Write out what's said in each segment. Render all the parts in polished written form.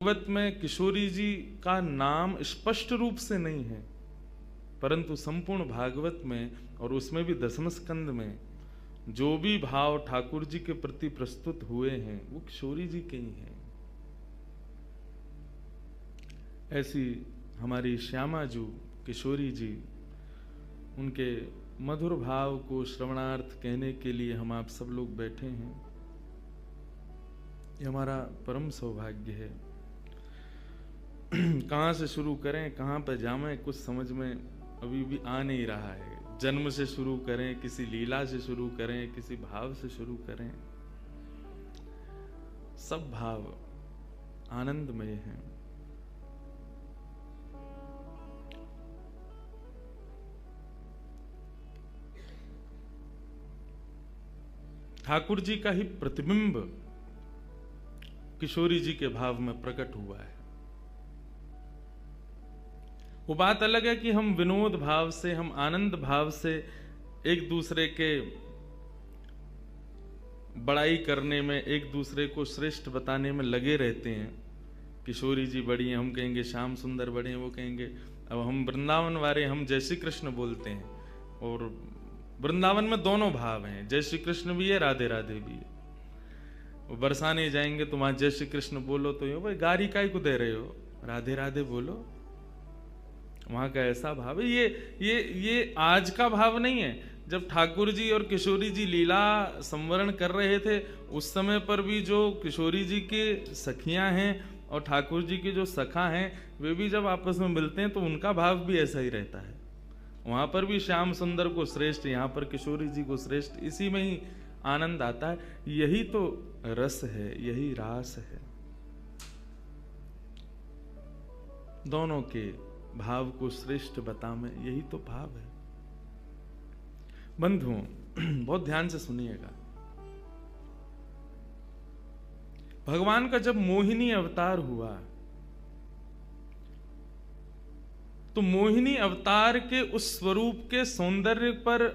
भागवत में किशोरी जी का नाम स्पष्ट रूप से नहीं है, परंतु संपूर्ण भागवत में और उसमें भी दसम स्कंद में जो भी भाव ठाकुर जी के प्रति प्रस्तुत हुए हैं वो किशोरी जी के ही हैं। ऐसी हमारी श्यामा जी किशोरी जी, उनके मधुर भाव को श्रवणार्थ कहने के लिए हम आप सब लोग बैठे हैं। ये हमारा परम सौभाग्य है। कहाँ से शुरू करें, कहाँ पर जाएं, कुछ समझ में अभी भी आ नहीं रहा है। जन्म से शुरू करें, किसी लीला से शुरू करें, किसी भाव से शुरू करें। सब भाव आनंदमय हैं। ठाकुर जी का ही प्रतिबिंब किशोरी जी के भाव में प्रकट हुआ है। वो बात अलग है कि हम विनोद भाव से, हम आनंद भाव से एक दूसरे के बड़ाई करने में, एक दूसरे को श्रेष्ठ बताने में लगे रहते हैं। किशोरी जी बड़ी हैं, हम कहेंगे श्याम सुंदर बड़े हैं, वो कहेंगे। अब हम वृंदावन वाले, हम जय श्री कृष्ण बोलते हैं, और वृंदावन में दोनों भाव हैं, जय श्री कृष्ण भी है, राधे राधे भी है। बरसाने जाएंगे तो वहां जय श्री कृष्ण बोलो तो ये भाई गारी काहे को दे रहे हो, राधे राधे बोलो। वहां का ऐसा भाव है। ये आज का भाव नहीं है। जब ठाकुर जी और किशोरी जी लीला संवरण कर रहे थे, उस समय पर भी जो किशोरी जी के सखियां हैं और ठाकुर जी के जो सखा हैं, वे भी जब आपस में मिलते हैं तो उनका भाव भी ऐसा ही रहता है। वहां पर भी श्याम सुंदर को श्रेष्ठ, यहाँ पर किशोरी जी को श्रेष्ठ, इसी में ही आनंद आता है। यही तो रस है, यही रास है। दोनों के भाव को श्रेष्ठ बता में, यही तो भाव है। बंधुओं, बहुत ध्यान से सुनिएगा। भगवान का जब मोहिनी अवतार हुआ तो मोहिनी अवतार के उस स्वरूप के सौंदर्य पर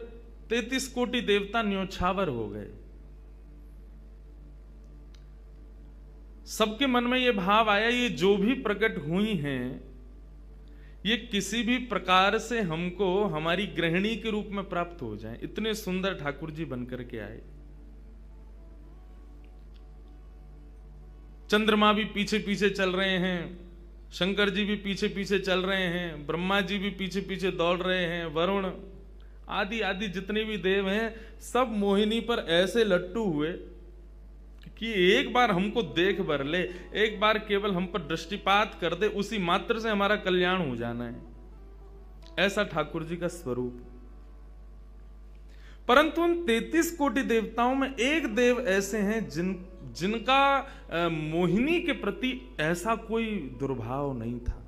33 कोटि देवता न्योछावर हो गए। सबके मन में यह भाव आया, ये जो भी प्रकट हुई हैं, ये किसी भी प्रकार से हमको हमारी गृहिणी के रूप में प्राप्त हो जाए। इतने सुंदर ठाकुर जी बनकर के आए। चंद्रमा भी पीछे पीछे चल रहे हैं, शंकर जी भी पीछे पीछे चल रहे हैं, ब्रह्मा जी भी पीछे पीछे दौड़ रहे हैं, वरुण आदि आदि जितने भी देव हैं, सब मोहिनी पर ऐसे लट्टू हुए कि एक बार हमको देख भर ले, एक बार केवल हम पर दृष्टिपात कर दे, उसी मात्र से हमारा कल्याण हो जाना है। ऐसा ठाकुर जी का स्वरूप। परंतु उन 33 कोटि देवताओं में एक देव ऐसे हैं जिनका मोहिनी के प्रति ऐसा कोई दुर्भाव नहीं था,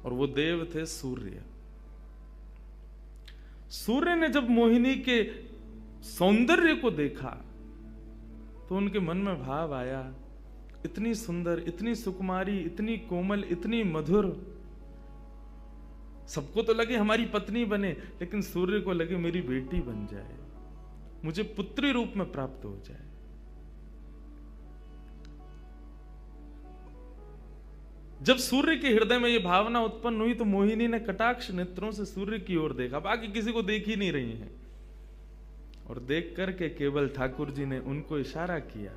और वो देव थे सूर्य। सूर्य ने जब मोहिनी के सौंदर्य को देखा तो उनके मन में भाव आया, इतनी सुंदर, इतनी सुकुमारी, इतनी कोमल, इतनी मधुर। सबको तो लगे हमारी पत्नी बने, लेकिन सूर्य को लगे मेरी बेटी बन जाए, मुझे पुत्री रूप में प्राप्त हो जाए। जब सूर्य के हृदय में यह भावना उत्पन्न हुई तो मोहिनी ने कटाक्ष नेत्रों से सूर्य की ओर देखा, बाकी किसी को देख ही नहीं रही है, और देख करके केवल ठाकुर जी ने उनको इशारा किया।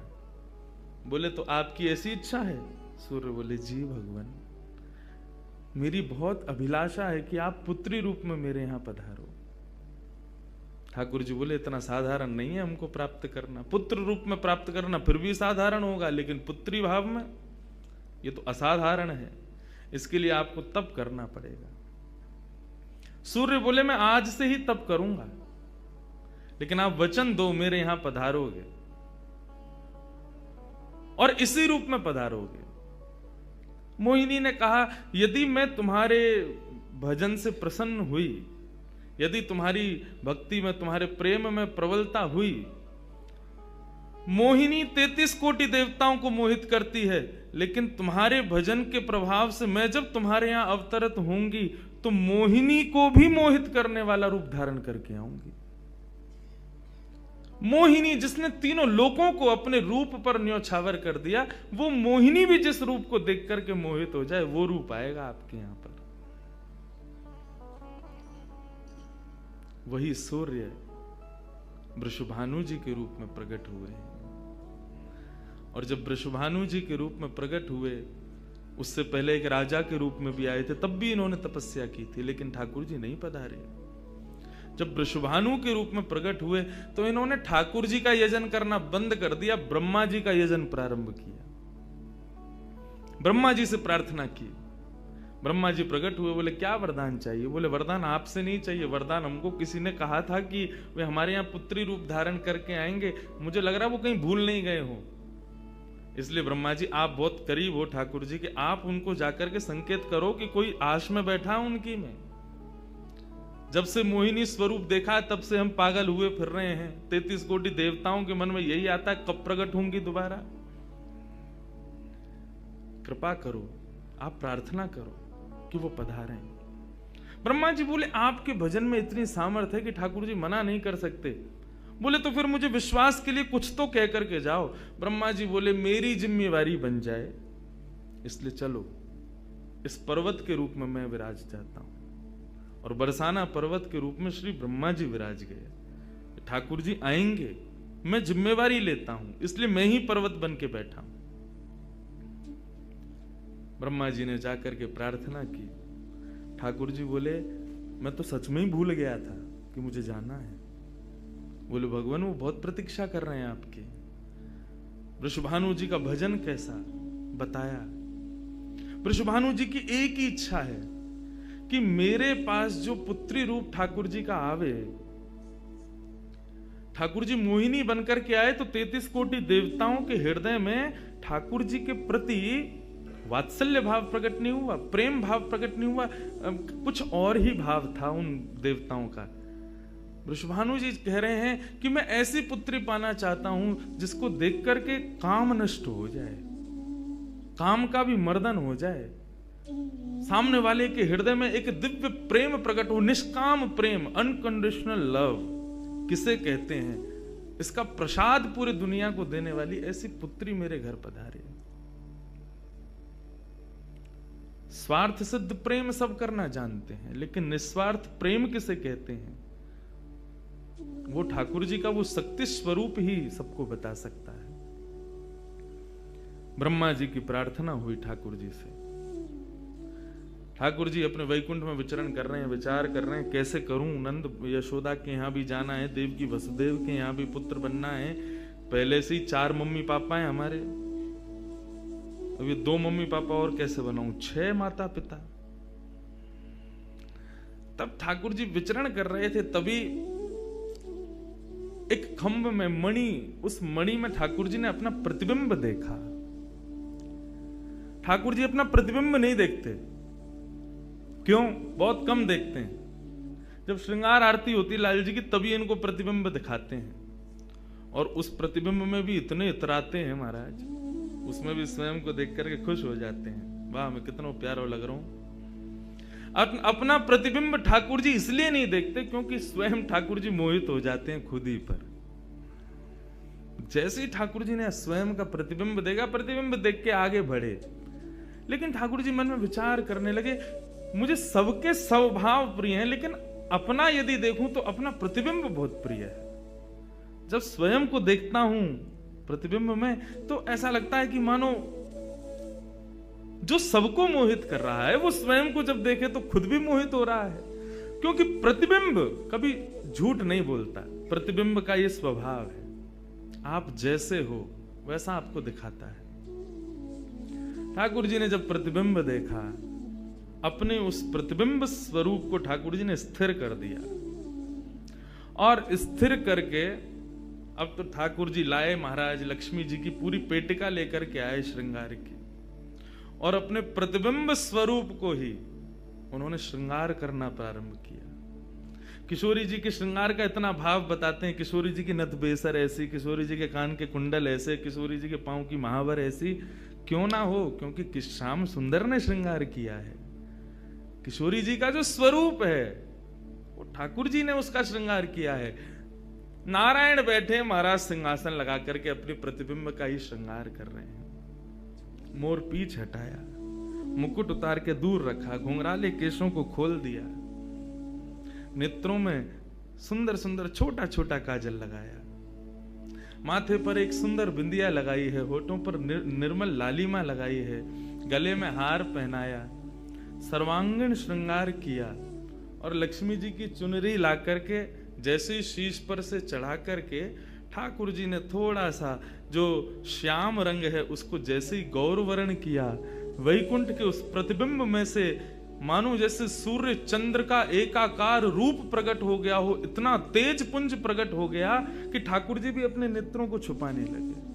बोले तो आपकी ऐसी इच्छा है? सूर्य बोले जी भगवान, मेरी बहुत अभिलाषा है कि आप पुत्री रूप में मेरे यहां पधारो। ठाकुर जी बोले इतना साधारण नहीं है हमको प्राप्त करना, पुत्र रूप में प्राप्त करना फिर भी साधारण होगा, लेकिन पुत्री भाव में ये तो असाधारण है, इसके लिए आपको तप करना पड़ेगा। सूर्य बोले मैं आज से ही तप करूंगा, लेकिन आप वचन दो मेरे यहां पधारोगे और इसी रूप में पधारोगे। मोहिनी ने कहा, यदि मैं तुम्हारे भजन से प्रसन्न हुई, यदि तुम्हारी भक्ति में, तुम्हारे प्रेम में प्रबलता हुई, मोहिनी 33 कोटि देवताओं को मोहित करती है, लेकिन तुम्हारे भजन के प्रभाव से मैं जब तुम्हारे यहां अवतरित होंगी तो मोहिनी को भी मोहित करने वाला रूप धारण करके आऊंगी। मोहिनी जिसने तीनों लोकों को अपने रूप पर न्योछावर कर दिया, वो मोहिनी भी जिस रूप को देख करके मोहित हो जाए, वो रूप आएगा आपके यहां पर। वही सूर्य वृषभानु जी के रूप में प्रकट हुए हैं। और जब वृषभानु जी के रूप में प्रकट हुए, उससे पहले एक राजा के रूप में भी आए थे, तब भी इन्होंने तपस्या की थी, लेकिन ठाकुर जी नहीं पधारे। जब वृषभानु के रूप में प्रकट हुए तो इन्होंने ठाकुर जी का यजन करना बंद कर दिया, ब्रह्मा जी का यजन प्रारंभ किया। ब्रह्मा जी से प्रार्थना की। ब्रह्मा जी प्रकट हुए, बोले क्या वरदान चाहिए? बोले वरदान आपसे नहीं चाहिए, वरदान हमको किसी ने कहा था कि वे हमारे यहाँ पुत्री रूप धारण करके आएंगे, मुझे लग रहा है वो कहीं भूल नहीं गए हो। इसलिए ब्रह्मा जी आप बहुत करीब हो ठाकुर जी के, आप उनको जाकर के संकेत करो कि कोई आश में बैठा है उनकी में। जब से मोहिनी स्वरूप देखा तब से हम पागल हुए फिर रहे हैं। 33 कोटि देवताओं के मन में यही आता है, कब प्रकट होंगी दोबारा? कृपा करो, आप प्रार्थना करो कि वो पधारें। ब्रह्मा जी बोले आपके भजन में इतनी सामर्थ्य है कि ठाकुर जी मना नहीं कर सकते। बोले तो फिर मुझे विश्वास के लिए कुछ तो कह करके जाओ। ब्रह्मा जी बोले मेरी जिम्मेवारी बन जाए, इसलिए चलो इस पर्वत के रूप में मैं विराज जाता हूं। और बरसाना पर्वत के रूप में श्री ब्रह्मा जी विराज गए। ठाकुर जी आएंगे, मैं जिम्मेवारी लेता हूं, इसलिए मैं ही पर्वत बन के बैठा हूं। ब्रह्मा जी ने जाकर के प्रार्थना की। ठाकुर जी बोले मैं तो सच में ही भूल गया था कि मुझे जाना है। बोले भगवान वो बहुत प्रतीक्षा कर रहे हैं आपकी। वृषभानु जी का भजन कैसा बताया। वृषभानु जी की एक ही इच्छा है कि मेरे पास जो पुत्री रूप ठाकुर जी का आवे, ठाकुर जी मोहिनी बनकर के आए तो 33 कोटि देवताओं के हृदय में ठाकुर जी के प्रति वात्सल्य भाव प्रकट नहीं हुआ, प्रेम भाव प्रकट नहीं हुआ, कुछ और ही भाव था उन देवताओं का। वृषभानु जी कह रहे हैं कि मैं ऐसी पुत्री पाना चाहता हूं जिसको देख करके काम नष्ट हो जाए, काम का भी मर्दन हो जाए, सामने वाले के हृदय में एक दिव्य प्रेम प्रकट हो, निष्काम प्रेम, अनकंडीशनल लव किसे कहते हैं, इसका प्रसाद पूरी दुनिया को देने वाली ऐसी पुत्री मेरे घर पधारे। स्वार्थ सिद्ध प्रेम सब करना जानते हैं, लेकिन निस्वार्थ प्रेम किसे कहते हैं, वो ठाकुर जी का वो शक्ति स्वरूप ही सबको बता सकता है। ब्रह्मा जी की प्रार्थना हुई ठाकुर जी से। ठाकुर जी अपने वैकुंठ में विचरण कर रहे हैं, विचार कर रहे हैं कैसे करूं, नंद यशोदा के यहां भी जाना है, देवकी वसुदेव के यहां भी पुत्र बनना है, पहले से ही 4 मम्मी पापा हैं हमारे, अब ये 2 मम्मी पापा और कैसे बनाऊं, 6 माता पिता। तब ठाकुर जी विचरण कर रहे थे, तभी एक खंभ में मणि, उस मणि में ठाकुर जी ने अपना प्रतिबिंब देखा। ठाकुर जी अपना प्रतिबिंब नहीं देखते, क्यों? बहुत कम देखते हैं। जब श्रृंगार आरती होती लाल जी की तभी इनको प्रतिबिंब दिखाते हैं, और उस प्रतिबिंब में भी इतने इतराते हैं महाराज, उसमें भी स्वयं को देख करके खुश हो जाते हैं, वाह मैं कितना प्यारा लग रहा हूं। अपना प्रतिबिंब ठाकुर जी इसलिए नहीं देखते क्योंकि स्वयं ठाकुर जी मोहित हो जाते हैं खुद ही पर। जैसे ही ठाकुर जी ने स्वयं का प्रतिबिंब देखा, प्रतिबिंब देख के आगे बढ़े, लेकिन ठाकुर जी मन में विचार करने लगे मुझे सबके स्वभाव प्रिय हैं, लेकिन अपना यदि देखूं तो अपना प्रतिबिंब बहुत प्रिय है। जब स्वयं को देखता हूं प्रतिबिंब में तो ऐसा लगता है कि मानो जो सबको मोहित कर रहा है वो स्वयं को जब देखे तो खुद भी मोहित हो रहा है, क्योंकि प्रतिबिंब कभी झूठ नहीं बोलता। प्रतिबिंब का ये स्वभाव है, आप जैसे हो वैसा आपको दिखाता है। ठाकुर जी ने जब प्रतिबिंब देखा, अपने उस प्रतिबिंब स्वरूप को ठाकुर जी ने स्थिर कर दिया, और स्थिर करके अब तो ठाकुर जी लाए महाराज लक्ष्मी जी की पूरी पेटिका लेकर के आए श्रृंगार की, और अपने प्रतिबिंब स्वरूप को ही उन्होंने श्रृंगार करना प्रारंभ किया। किशोरी जी के श्रृंगार का इतना भाव बताते हैं, किशोरी जी की नथ बेसर ऐसी, किशोरी जी के कान के कुंडल ऐसे, किशोरी जी के पांव की महावर ऐसी, क्यों ना हो, क्योंकि श्याम सुंदर ने श्रृंगार किया है। किशोरी जी का जो स्वरूप है वो ठाकुर जी ने उसका श्रृंगार किया है। नारायण बैठे, महाराज सिंहासन लगा करके अपने प्रतिबिंब का ही श्रृंगार कर रहे हैं। मोर पीछ हटाया, मुकुट उतार के दूर रखा, घुंघराले केशों को खोल दिया, नेत्रों में सुंदर सुंदर छोटा छोटा काजल लगाया, माथे पर एक सुंदर बिंदिया लगाई है, होठों पर निर्मल लालिमा लगाई है, गले में हार पहनाया, सर्वांगीण श्रृंगार किया और लक्ष्मी जी की चुनरी ला करके जैसे ही शीश पर से चढ़ा करके ठाकुर जी ने थोड़ा सा जो श्याम रंग है उसको जैसे ही गौर वर्ण किया, वैकुंठ के उस प्रतिबिंब में से मानो जैसे सूर्य चंद्र का एकाकार रूप प्रकट हो गया हो, इतना तेज पुंज प्रकट हो गया कि ठाकुर जी भी अपने नेत्रों को छुपाने लगे।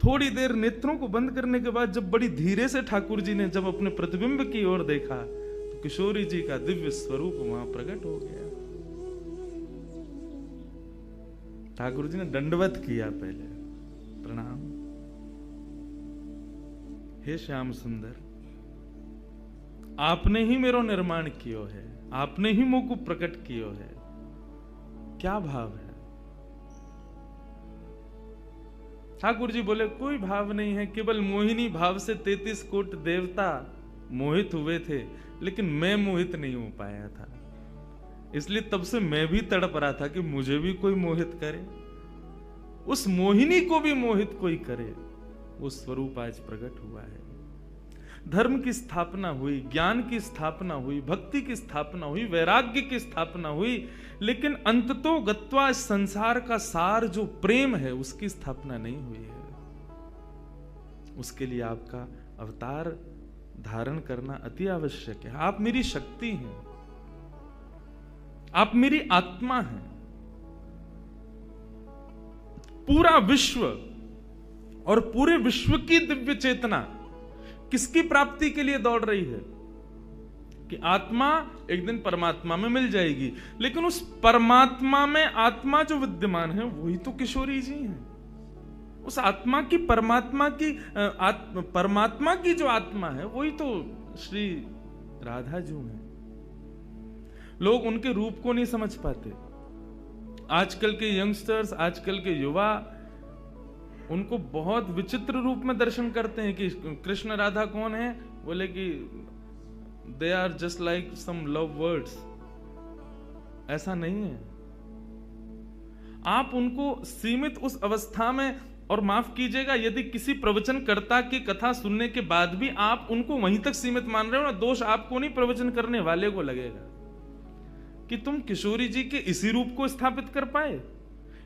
थोड़ी देर नेत्रों को बंद करने के बाद जब बड़ी धीरे से ठाकुर जी ने जब अपने प्रतिबिंब की ओर देखा तो किशोरी जी का दिव्य स्वरूप वहां प्रकट हो गया। ठाकुर जी ने दंडवत किया, पहले प्रणाम। हे श्याम सुंदर, आपने ही मेरो निर्माण कियो है, आपने ही मोको प्रकट कियो है। क्या भाव है? ठाकुर जी बोले कोई भाव नहीं है, केवल मोहिनी भाव से 33 कोट देवता मोहित हुए थे, लेकिन मैं मोहित नहीं हो पाया था, इसलिए तब से मैं भी तड़प रहा था कि मुझे भी कोई मोहित करे, उस मोहिनी को भी मोहित कोई करे। वो स्वरूप आज प्रकट हुआ है। धर्म की स्थापना हुई, ज्ञान की स्थापना हुई, भक्ति की स्थापना हुई, वैराग्य की स्थापना हुई, लेकिन अंततो गत्वा संसार का सार जो प्रेम है उसकी स्थापना नहीं हुई है। उसके लिए आपका अवतार धारण करना अति आवश्यक है। आप मेरी शक्ति हैं, आप मेरी आत्मा हैं। पूरा विश्व और पूरे विश्व की दिव्य चेतना किसकी प्राप्ति के लिए दौड़ रही है? कि आत्मा एक दिन परमात्मा में मिल जाएगी, लेकिन उस परमात्मा में आत्मा जो विद्यमान है वही तो किशोरी जी हैं। उस आत्मा की परमात्मा की जो आत्मा है वही तो श्री राधा जी हैं। लोग उनके रूप को नहीं समझ पाते। आजकल के यंगस्टर्स, आजकल के युवा उनको बहुत विचित्र रूप में दर्शन करते हैं कि कृष्ण राधा कौन है, बोले कि they are just like some love words. ऐसा नहीं है। आप उनको सीमित उस अवस्था में, और माफ कीजिएगा यदि किसी प्रवचनकर्ता की कथा सुनने के बाद भी आप उनको वहीं तक सीमित मान रहे हो ना, दोष आपको नहीं, प्रवचन करने वाले को लगेगा कि तुम किशोरी जी के इसी रूप को स्थापित कर पाए।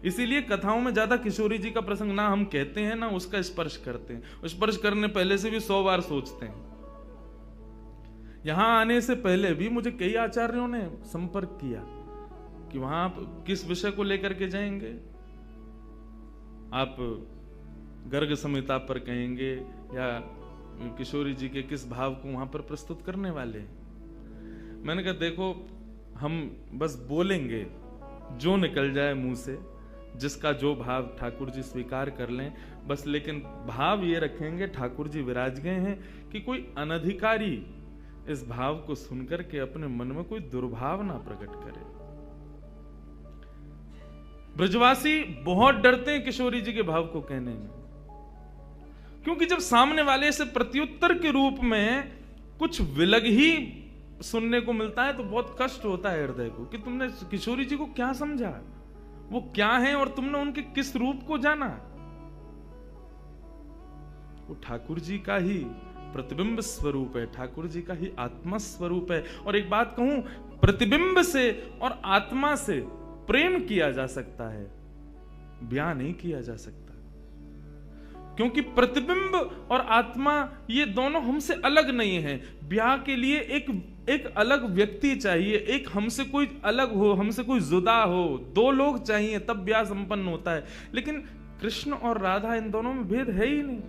इसीलिए कथाओं में ज्यादा किशोरी जी का प्रसंग ना हम कहते हैं ना उसका स्पर्श करते हैं। स्पर्श करने पहले से भी 100 बार सोचते हैं। यहां आने से पहले भी मुझे कई आचार्यों ने संपर्क किया कि वहां आप किस विषय को लेकर के जाएंगे, आप गर्ग संहिता पर कहेंगे या किशोरी जी के किस भाव को वहां पर प्रस्तुत करने वाले हैं। मैंने कहा देखो, हम बस बोलेंगे जो निकल जाए मुंह से, जिसका जो भाव ठाकुर जी स्वीकार कर लें बस, लेकिन भाव ये रखेंगे ठाकुर जी विराज गए हैं कि कोई अनधिकारी इस भाव को सुनकर के अपने मन में कोई दुर्भाव ना प्रकट करे। ब्रजवासी बहुत डरते हैं किशोरी जी के भाव को कहने में, क्योंकि जब सामने वाले से प्रत्युत्तर के रूप में कुछ विलग ही सुनने को मिलता है तो बहुत कष्ट होता है हृदय को कि तुमने किशोरी जी को क्या समझा, वो क्या है और तुमने उनके किस रूप को जाना। वो ठाकुर जी का ही प्रतिबिंब स्वरूप है, ठाकुर जी का ही आत्मा स्वरूप है। और एक बात कहूं, प्रतिबिंब से और आत्मा से प्रेम किया जा सकता है, ब्याह नहीं किया जा सकता, क्योंकि प्रतिबिंब और आत्मा ये दोनों हमसे अलग नहीं है। ब्याह के लिए एक अलग व्यक्ति चाहिए, एक हमसे कोई अलग हो, हमसे कोई जुदा हो, 2 लोग चाहिए तब ब्याह संपन्न होता है। लेकिन कृष्ण और राधा, इन दोनों में भेद है ही नहीं।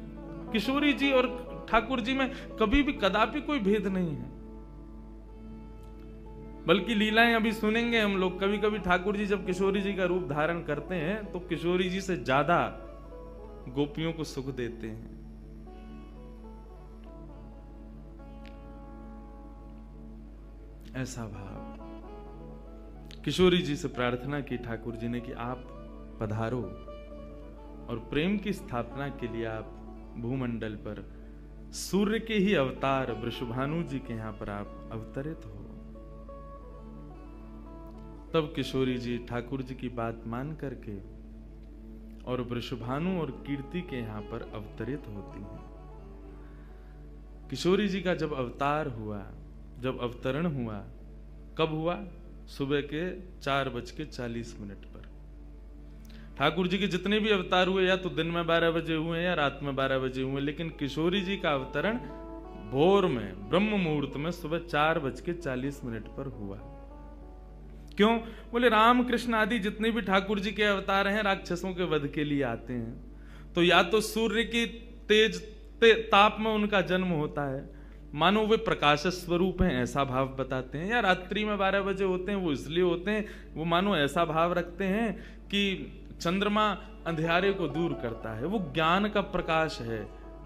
किशोरी जी और ठाकुर जी में कभी भी कदापि कोई भेद नहीं है। बल्कि लीलाएं अभी सुनेंगे हम लोग, कभी कभी ठाकुर जी जब किशोरी जी का रूप धारण करते हैं तो किशोरी जी से ज्यादा गोपियों को सुख देते हैं। ऐसा भाव किशोरी जी से प्रार्थना की ठाकुर जी ने कि आप पधारो और प्रेम की स्थापना के लिए आप भूमंडल पर सूर्य के ही अवतार वृषभानु जी के यहां पर आप अवतरित हो। तब किशोरी जी ठाकुर जी की बात मान करके और वृषभानु और कीर्ति के यहां पर अवतरित होती हैं। किशोरी जी का जब अवतार हुआ, जब अवतरण हुआ, कब हुआ? सुबह के 4:40 पर। ठाकुर जी के जितने भी अवतार हुए या तो दिन में 12 बजे हुए या रात में 12 बजे हुए, लेकिन किशोरी जी का अवतरण भोर में ब्रह्म मुहूर्त में सुबह 4:40 पर हुआ। क्यों? बोले राम कृष्ण आदि जितने भी ठाकुर जी के अवतार हैं राक्षसों के वध के लिए आते हैं, तो या तो सूर्य की तेज ताप में उनका जन्म होता है, मानो वे प्रकाश स्वरूप हैं ऐसा भाव बताते हैं, या रात्रि में 12 बजे होते हैं वो इसलिए होते हैं, वो मानो ऐसा भाव रखते हैं कि चंद्रमा अंधेरे को दूर करता है, वो ज्ञान का प्रकाश है,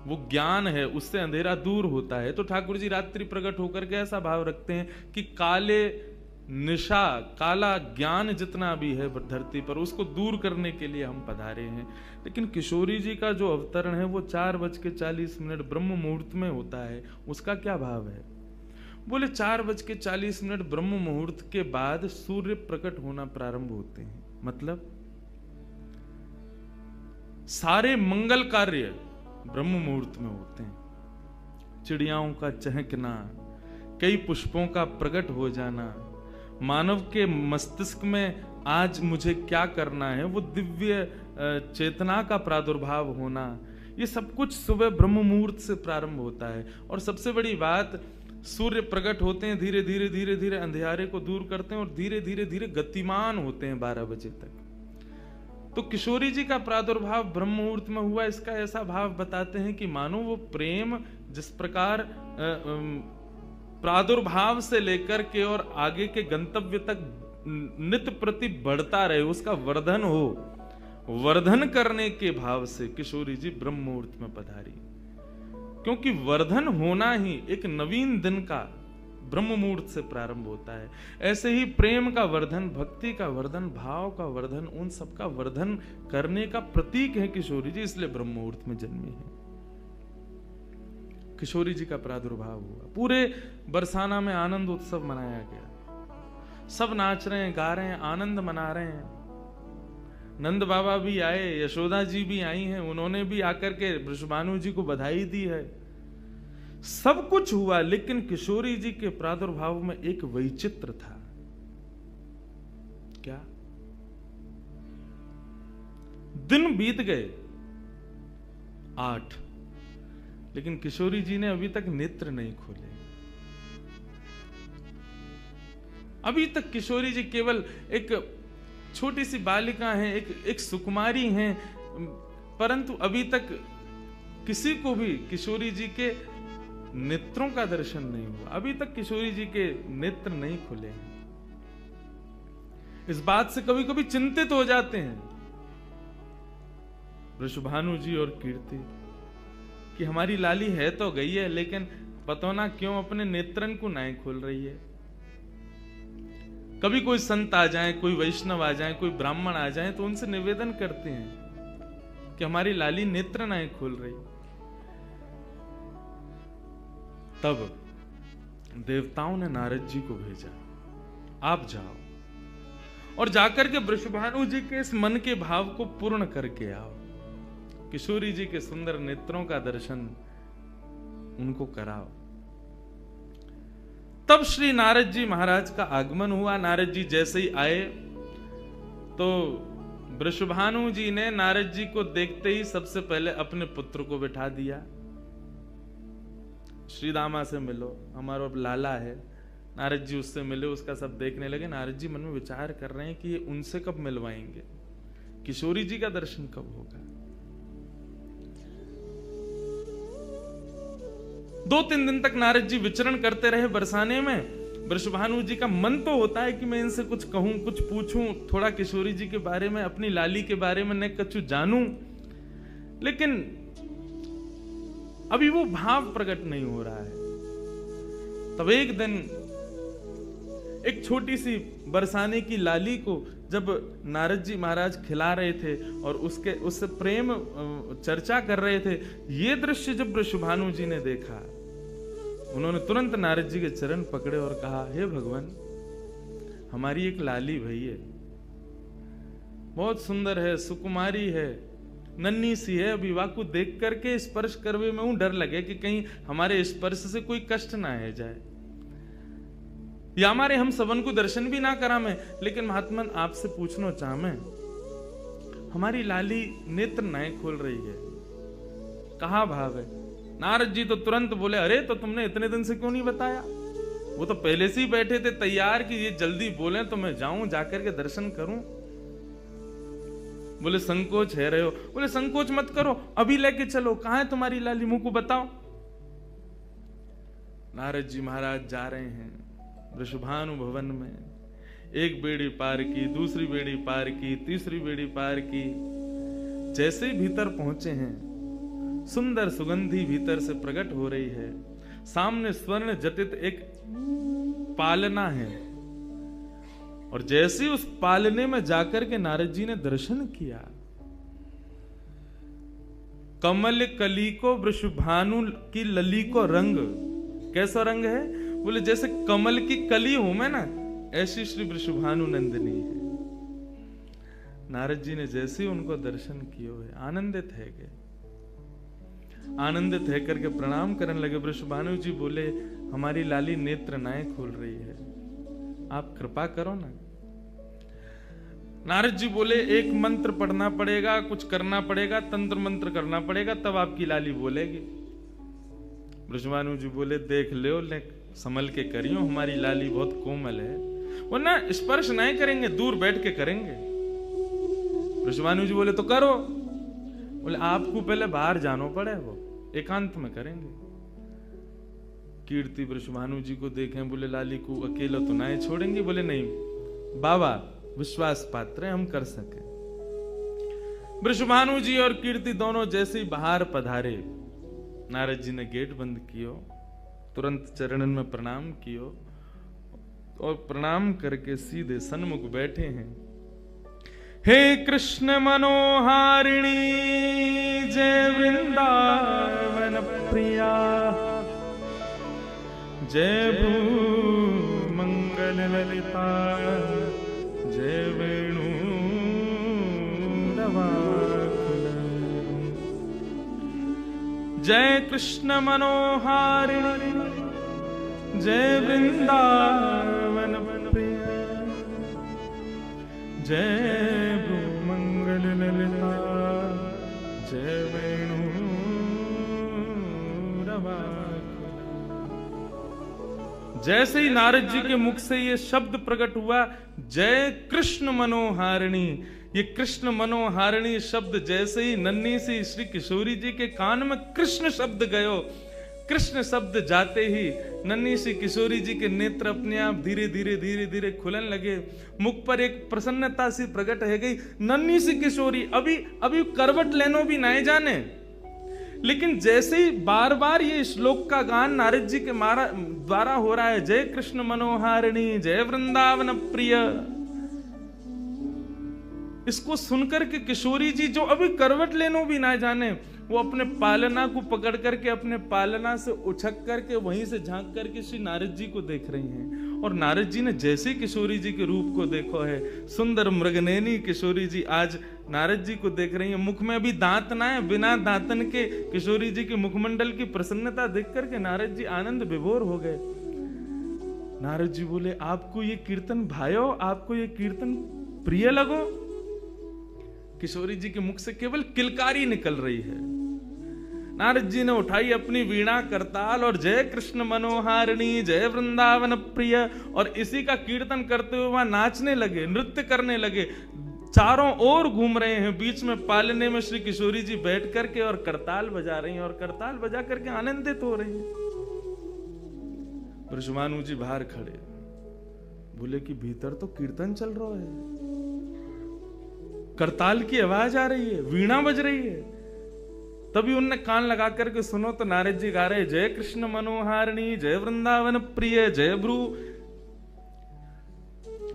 वो ज्ञान है, उससे अंधेरा दूर होता है। तो ठाकुर जी रात्रि प्रकट होकर के ऐसा भाव रखते हैं कि काले निशा, काला ज्ञान जितना भी है धरती पर, उसको दूर करने के लिए हम पधारे हैं। लेकिन किशोरी जी का जो अवतरण है वो 4:40 ब्रह्म मुहूर्त में होता है। उसका क्या भाव है? बोले 4:40 ब्रह्म मुहूर्त के बाद सूर्य प्रकट होना प्रारंभ होते हैं। मतलब सारे मंगल कार्य ब्रह्म मुहूर्त में होते हैं। चिड़ियाओं का चहकना, कई पुष्पों का प्रकट हो जाना, मानव के मस्तिष्क में आज मुझे क्या करना है, वो दिव्य चेतना का प्रादुर्भाव होना, ये सब कुछ सुबह ब्रह्म मुहूर्त से प्रारंभ होता है। और सबसे बड़ी बात, सूर्य प्रकट होते हैं, धीरे धीरे धीरे धीरे अंधेरे को दूर करते हैं और धीरे धीरे धीरे गतिमान होते हैं 12 बजे तक। तो किशोरी जी का प्रादुर्भाव ब्रह्म मुहूर्त में हुआ, इसका ऐसा भाव बताते हैं कि मानो वो प्रेम जिस प्रकार प्रादुर्भाव से लेकर के और आगे के गंतव्य तक नित्य प्रति बढ़ता रहे, उसका वर्धन हो, वर्धन करने के भाव से किशोरी जी ब्रह्म मुहूर्त में पधारी। क्योंकि वर्धन होना ही एक नवीन दिन का ब्रह्म मुहूर्त से प्रारंभ होता है। ऐसे ही प्रेम का वर्धन, भक्ति का वर्धन, भाव का वर्धन, उन सब का वर्धन करने का प्रतीक है किशोरी जी, इसलिए ब्रह्म मुहूर्त में जन्मी है। किशोरी जी का प्रादुर्भाव हुआ, पूरे बरसाना में आनंद उत्सव मनाया गया, सब नाच रहे हैं, गा रहे हैं, आनंद मना रहे हैं। नंद बाबा भी आए, यशोदा जी भी आई हैं, उन्होंने भी आकर के वृषभानु जी को बधाई दी है। सब कुछ हुआ, लेकिन किशोरी जी के प्रादुर्भाव में एक वैचित्र था। क्या? दिन बीत गए 8, लेकिन किशोरी जी ने अभी तक नेत्र नहीं खोले। अभी तक किशोरी जी केवल एक छोटी सी बालिका हैं, एक सुकुमारी हैं, परंतु अभी तक किसी को भी किशोरी जी के नेत्रों का दर्शन नहीं हुआ। अभी तक किशोरी जी के नेत्र नहीं खुले हैं। इस बात से कभी कभी चिंतित हो जाते हैं वृषभानु जी और कीर्ति कि हमारी लाली है तो गई है, लेकिन पता ना क्यों अपने नेत्रन को नहीं खोल रही है। कभी कोई संत आ जाए, कोई वैष्णव आ जाए, कोई ब्राह्मण आ जाए, तो उनसे निवेदन करते हैं कि हमारी लाली नेत्र नहीं खोल रही। तब देवताओं ने नारद जी को भेजा, आप जाओ और जाकर के वृषभानु जी के इस मन के भाव को पूर्ण करके आओ, किशोरी जी के सुंदर नेत्रों का दर्शन उनको कराओ। तब श्री नारद जी महाराज का आगमन हुआ। नारद जी जैसे ही आए तो वृषभानु जी ने नारद जी को देखते ही सबसे पहले अपने पुत्र को बिठा दिया। श्री दामा से मिलो, हमारा अब लाला है। नारद जी उससे मिले, उसका सब देखने लगे। नारद जी मन में विचार कर रहे हैं कि ये उनसे कब मिलवाएंगे, किशोरी जी का दर्शन कब होगा। 2-3 दिन तक नारद जी विचरण करते रहे बरसाने में। वृषभानु जी का मन तो होता है कि मैं इनसे कुछ कहूं, कुछ पूछूं, थोड़ा किशोरी जी के बारे में, अपनी लाली के बारे में न कुछ जानूं, लेकिन अभी वो भाव प्रकट नहीं हो रहा है। तब एक दिन एक छोटी सी बरसाने की लाली को जब नारद जी महाराज खिला रहे थे और उससे प्रेम चर्चा कर रहे थे, ये दृश्य जब वृषभानु जी ने देखा, उन्होंने तुरंत नारद जी के चरण पकड़े और कहा, हे भगवान, हमारी एक लाली भई है, बहुत सुंदर है, सुकुमारी है, नन्ही सी है, अभी वाकु देख करके स्पर्श करवे में डर लगे कि कहीं हमारे स्पर्श से कोई कष्ट ना है जाए, या हमारे हम सबन को दर्शन भी ना करा में। लेकिन महात्मन आपसे पूछना चाह मैं, हमारी लाली नेत्र नाय खोल रही है, कहा भाव है? नारद जी तो तुरंत बोले, अरे तो तुमने इतने दिन से क्यों नहीं बताया? वो तो पहले से ही बैठे थे तैयार कि ये जल्दी बोले तो मैं जाऊं, जाकर के दर्शन करूं। बोले संकोच है रहे हो? बोले संकोच मत करो, अभी लेके चलो, कहां है तुम्हारी लाली, मुंह को बताओ। नारद जी महाराज जा रहे हैं वृषभानु भवन में, एक बेड़ी पार की, दूसरी बेड़ी पार की, तीसरी बेड़ी पार की। जैसे ही भीतर पहुंचे हैं, सुंदर सुगंधी भीतर से प्रकट हो रही है। सामने स्वर्ण जटित एक पालना है, और जैसे उस पालने में जाकर के नारद जी ने दर्शन किया, कमल कली को वृषभानु की लली को रंग, कैसा रंग है? बोले जैसे कमल की कली हूं मैं ना, ऐसी श्री वृषभानु नंदिनी है। नारद जी ने जैसे ही उनको दर्शन किए हुए आनंदित है गए, आनंदित है करके प्रणाम करने लगे। वृषभानु जी बोले, हमारी लाली नेत्र नाय खोल रही है, आप कृपा करो ना। नारद जी बोले, एक मंत्र पढ़ना पड़ेगा, कुछ करना पड़ेगा, तंत्र मंत्र करना पड़ेगा, तब आपकी लाली बोलेगी। वृषभानु जी बोले, देख लो, संभल के करियो, हमारी लाली बहुत कोमल है, वरना स्पर्श नहीं करेंगे, दूर बैठ के करेंगे। वृषभानु जी बोले, तो करो। बोले, आपको पहले बाहर जानो पड़े, वो एकांत में करेंगे। कीर्ति वृषभानु जी को देखें, बोले लाली को अकेला तो ना छोड़ेंगे? बोले नहीं बाबा, विश्वास पात्र है, हम कर सके। वृषभानु जी और कीर्ति दोनों जैसे ही बाहर पधारे, नारद जी ने गेट बंद कियो, तुरंत चरणन में प्रणाम कियो, और प्रणाम करके सीधे सन्मुख बैठे हैं। हे कृष्ण मनोहारिणी जय वृंदावन प्रिया, जय भू मंगल ललिता, जय वेणु रवाकुल, जय कृष्ण मनोहारिणी जय वृंदावन प्रिया, जय भू मंगल ललिता, जय वेणु रवाकुल। जैसे ही नारद जी के मुख से ये शब्द प्रकट हुआ, जय कृष्ण मनोहारिणी, ये कृष्ण मनोहारिणी शब्द जैसे ही नन्ही सी श्री किशोरी जी के कान में कृष्ण शब्द गयो, कृष्ण शब्द जाते ही नन्ही सी किशोरी जी के नेत्र अपने आप धीरे धीरे धीरे धीरे खुलन लगे, मुख पर एक प्रसन्नता सी प्रकट है गई। नन्ही सी किशोरी अभी करवट लेनो भी नहीं जाने, लेकिन जैसे ही बार बार ये श्लोक का गान नारद जी के द्वारा हो रहा है, जय कृष्ण मनोहारिणी जय वृंदावन प्रिय, इसको सुनकर के किशोरी जी जो अभी करवट लेनो भी ना जाने, वो अपने पालना को पकड़ करके अपने पालना से उछक करके वहीं से झांक करके श्री नारद जी को देख रही हैं। और नारद जी ने जैसे किशोरी जी के रूप को देखो है, सुंदर मृगनयनी किशोरी जी आज नारद जी को देख रही है। मुख में अभी दांत ना है, बिना दांतन के किशोरी जी के मुखमंडल की प्रसन्नता देख करके नारद जी आनंद विभोर हो गए। नारद जी बोले, आपको ये कीर्तन भायो, आपको ये कीर्तन प्रिय लगो? किशोरी जी के मुख से केवल किलकारी निकल रही है। नारद जी ने उठाई अपनी वीणा करताल और जय कृष्ण मनोहारिणी जय वृंदावन प्रिय, और इसी का कीर्तन करते हुए वहां नाचने लगे, नृत्य करने लगे, चारों ओर घूम रहे हैं। बीच में पालने में श्री किशोरी जी बैठ करके और करताल बजा रही हैं, और करताल बजा करके आनंदित हो रही हैं। वृषभानु जी बाहर खड़े, बोले कि भीतर तो कीर्तन चल रहा है, करताल की आवाज आ रही है, वीणा बज रही है। तभी उनने कान लगा करके सुनो तो नारद जी गा रहे, जय कृष्ण मनोहारिणी जय वृंदावन प्रिय, जय भ्रू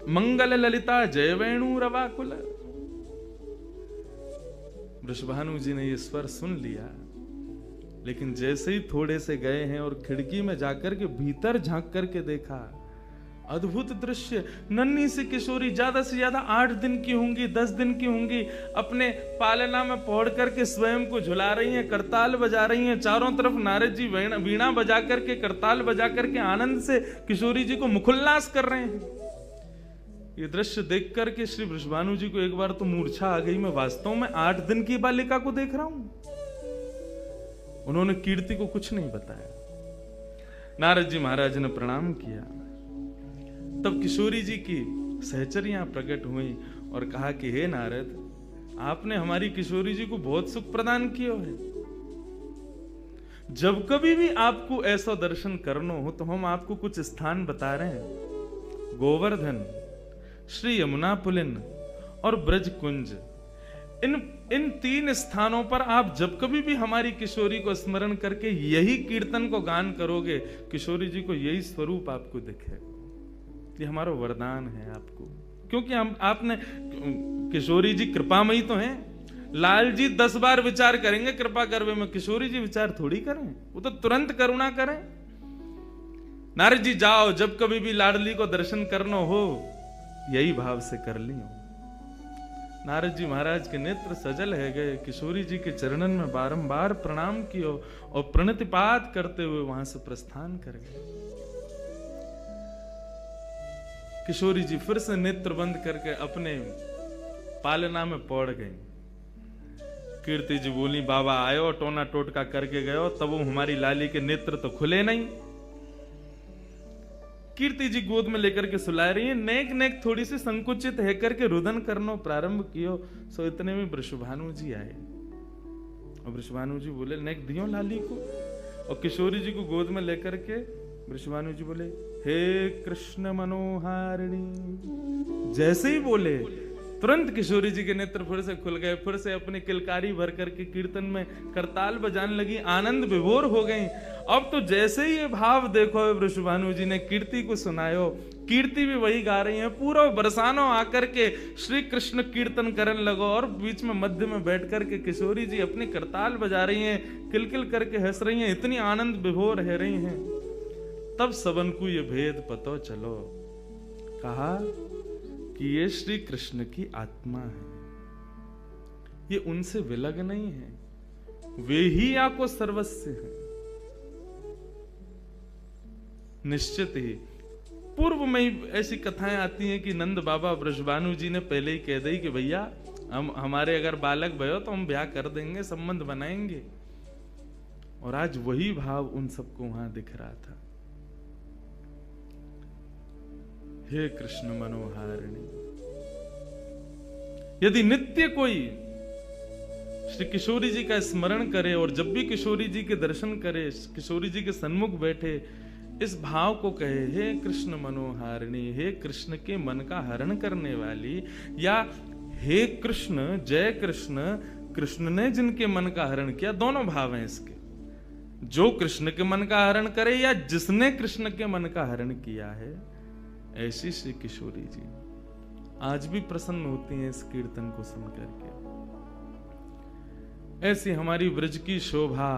मंगल ललिता जय वेणु रवाकुल। वृषभानु जी ने ये स्वर सुन लिया, लेकिन जैसे ही थोड़े से गए हैं और खिड़की में जाकर के भीतर झांक करके देखा, अद्भुत दृश्य। नन्ही सी किशोरी, ज्यादा से ज्यादा 8 दिन की होंगी, 10 दिन की होंगी, अपने पालना में पौड़ करके स्वयं को झुला रही हैं, करताल बजा रही हैं। चारों तरफ नारद जी वीणा बजा करके, करताल बजा करके आनंद से किशोरी जी को मुखोल्लास कर रहे हैं। ये दृश्य देख करके श्री वृषभानु जी को एक बार तो मूर्छा आ गई, मैं वास्तव में 8 दिन की बालिका को देख रहा हूं। उन्होंने कीर्ति को कुछ नहीं बताया। नारद जी महाराज ने प्रणाम किया। तब किशोरी जी की सहचरियां प्रकट हुई और कहा कि हे नारद, आपने हमारी किशोरी जी को बहुत सुख प्रदान किया है। जब कभी भी आपको ऐसा दर्शन करना हो तो हम आपको कुछ स्थान बता रहे हैं। गोवर्धन, श्री यमुना पुलिन और ब्रज कुंज, इन 3 स्थानों पर आप जब कभी भी हमारी किशोरी को स्मरण करके यही कीर्तन को गान करोगे, किशोरी जी को यही स्वरूप आपको दिखेगा। ये हमारा वरदान है आपको, क्योंकि आपने, किशोरी जी कृपामयी तो हैं। लाल जी 10 बार विचार करेंगे कृपा करवे में, किशोरी जी विचार थोड़ी करें, वो तो तुरंत करुणा करें। नारद जी जाओ, जब कभी भी लाडली को दर्शन करना हो यही भाव से कर लियो। नारद जी महाराज के नेत्र सजल है गए, किशोरी जी के चरणन में बारंबार प्रणाम कियो और प्रणतिपात करते हुए वहां से प्रस्थान कर गए। किशोरी जी फिर से नेत्र बंद करके अपने पालना में पौड़ गई। कीर्ति जी बोली, बाबा आयो, टोना टोटका करके गयो, तब वो हमारी लाली के नेत्र तो खुले नहीं। कीर्ति जी गोद में लेकर के सुला रही है, नेक नेक थोड़ी सी संकुचित है करके रुदन करना प्रारंभ कियो। सो इतने में वृषभानु जी आए और वृषभानु जी बोले, नेक दियो लाली को। और किशोरी जी को गोद में लेकर के वृषभानु जी बोले, हे कृष्ण मनोहारिणी। जैसे ही बोले तुरंत किशोरी जी के नेत्र फिर से खुल गए, फिर से अपनी किलकारी भर करके कीर्तन में करताल बजाने लगी, आनंद विभोर हो गई। अब तो जैसे ही ये भाव देखो, वृषभानु जी ने कीर्ति को सुनायो, कीर्ति भी वही गा रही है, पूरा बरसानो आकर के श्री कृष्ण कीर्तन करने लगो और बीच में मध्य में बैठ करके किशोरी जी अपनी करताल बजा रही हैं, किलकिल करके हंस रही हैं, इतनी आनंद विभोर रह रही हैं। तब सबन को ये भेद पतो चलो, कहा कि ये श्री कृष्ण की आत्मा है, ये उनसे विलग नहीं है, वे ही आपको सर्वस्व है। निश्चित ही पूर्व में ही ऐसी कथाएं आती हैं कि नंद बाबा वृषभानु जी ने पहले ही कह दी कि भैया हमारे अगर बालक भयो तो हम ब्याह कर देंगे, संबंध बनाएंगे। और आज वही भाव उन सबको वहां दिख रहा था। हे कृष्ण मनोहारिणी, यदि नित्य कोई श्री किशोरी जी का स्मरण करे और जब भी किशोरी जी के दर्शन करे, किशोरी जी के सन्मुख बैठे, इस भाव को कहे, हे कृष्ण मनोहारिणी, हे कृष्ण के मन का हरण करने वाली, या हे कृष्ण जय कृष्ण, कृष्ण ने जिनके मन का हरण किया, दोनों भाव हैं इसके। जो कृष्ण के मन का हरण करे या जिसने कृष्ण के मन का हरण किया है, ऐसी श्री किशोरी जी आज भी प्रसन्न होती हैं इस कीर्तन को सुनकर के। ऐसी हमारी ब्रज की शोभा,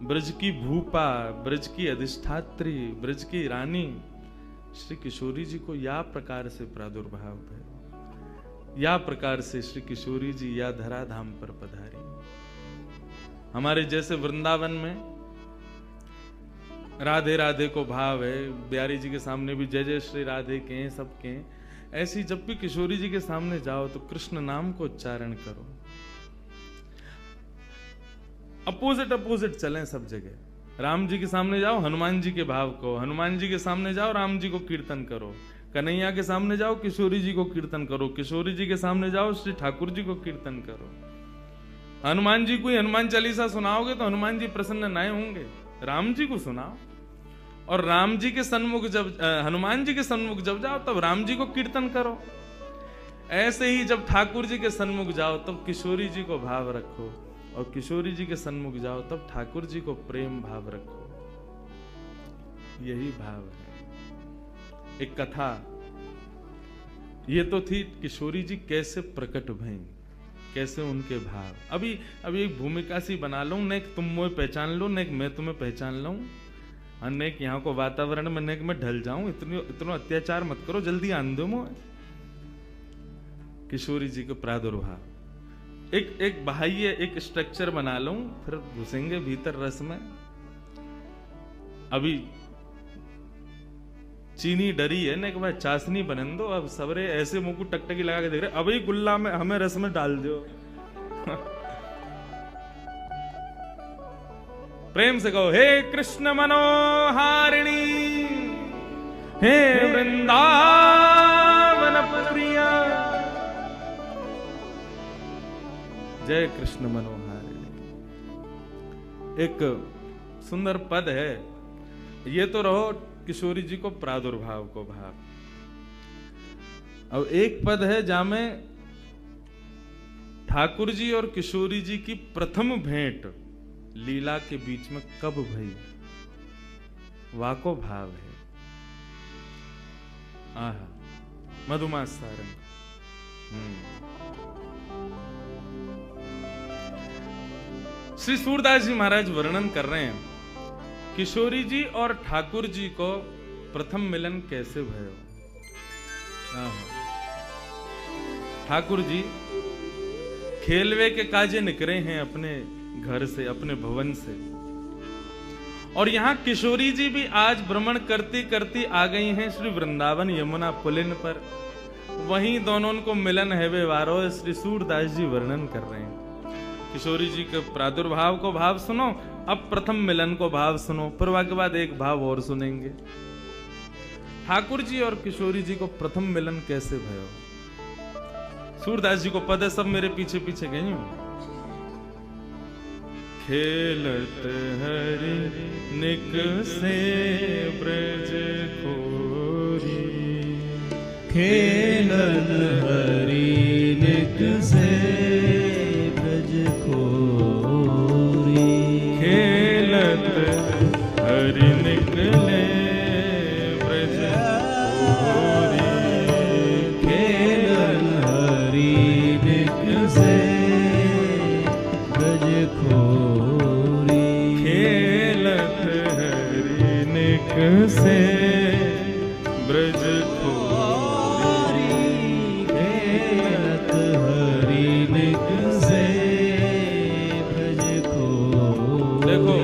ब्रज की भूपा, ब्रज की अधिष्ठात्री, ब्रज की रानी श्री किशोरी जी को या प्रकार से प्रादुर्भाव है, या प्रकार से श्री किशोरी जी या धराधाम पर पधारी। हमारे जैसे वृंदावन में राधे राधे को भाव है, बिहारी जी के सामने भी जय जय श्री राधे के सबके, ऐसी जब भी किशोरी जी के सामने जाओ तो कृष्ण नाम को उच्चारण करो। अपोजिट अपोजिट चलें सब जगह। राम जी के सामने जाओ हनुमान जी के भाव को, हनुमान जी के सामने जाओ राम जी को कीर्तन करो, कन्हैया के सामने जाओ किशोरी जी को कीर्तन करो, किशोरी जी के सामने जाओ श्री ठाकुर जी को कीर्तन करो। हनुमान जी को हनुमान चालीसा सुनाओगे तो हनुमान जी प्रसन्न नहीं होंगे, राम जी को सुनाओ। और राम जी के सन्मुख जब हनुमान जी के सन्मुख जब जाओ तब राम जी को कीर्तन करो। ऐसे ही जब ठाकुर जी के सन्मुख जाओ तब किशोरी जी को भाव रखो, और किशोरी जी के सन्मुख जाओ तब ठाकुर जी को प्रेम भाव रखो। यही भाव है। एक कथा ये तो थी किशोरी जी कैसे प्रकट भई, कैसे उनके भाव। अभी एक भूमिका सी बना लूं, न तुम मुझे पहचान लो, न मैं तुम्हें पहचान लूं, अन्य यहाँ को वातावरण में न मैं ढल जाऊं। इतना अत्याचार मत करो, जल्दी आन दो मुझे। किशोरी जी को प्रादुर्भाव एक बाह्य एक स्ट्रक्चर बना लूं, फिर घुसेंगे भीतर रस में। अभी चीनी डरी है ना कि भाई चाशनी बनन दो, अब सबरे ऐसे मुंह को टकटकी लगा के देख रहे, अभी गुल्ला में हमें रस में डाल दो। प्रेम से कहो, हे कृष्ण मनोहारिणी, हे वृंदावन प्रिया, जय कृष्ण मनोहारिणी। एक सुंदर पद है। ये तो रहो किशोरी जी को प्रादुर्भाव को भाव। अब एक पद है जहां में ठाकुर जी और किशोरी जी की प्रथम भेंट लीला के बीच में कब भई, वाको भाव है। आहा, मधुमास सारंग। श्री सूरदास जी महाराज वर्णन कर रहे हैं किशोरी जी और ठाकुर जी को प्रथम मिलन कैसे भयो। ठाकुर जी खेलवे के काजे निकले हैं अपने घर से, अपने भवन से, और यहाँ किशोरी जी भी आज भ्रमण करती करती आ गई हैं श्री वृंदावन यमुना पुलिन पर। वहीं दोनों को मिलन है वे वारो, श्री सूरदास जी वर्णन कर रहे हैं। किशोरी जी के प्रादुर्भाव को भाव सुनो, अब प्रथम मिलन को भाव सुनो, फिर के बाद एक भाव और सुनेंगे। ठाकुर जी और किशोरी जी को प्रथम मिलन कैसे भयो। सूरदास जी को पद है, सब मेरे पीछे पीछे गई हूं। खेलत हरि निक से ब्रज खोरी, खेलत हरि निक से ब्रज खोरी, खेलत हरि निकले ब्रज खोरी, खेलत हरि निक से ब्रज खोरी, खेलत हरि निक से ब्रज खोरी, खेलत हरि निक से ब्रज खोरी। देखो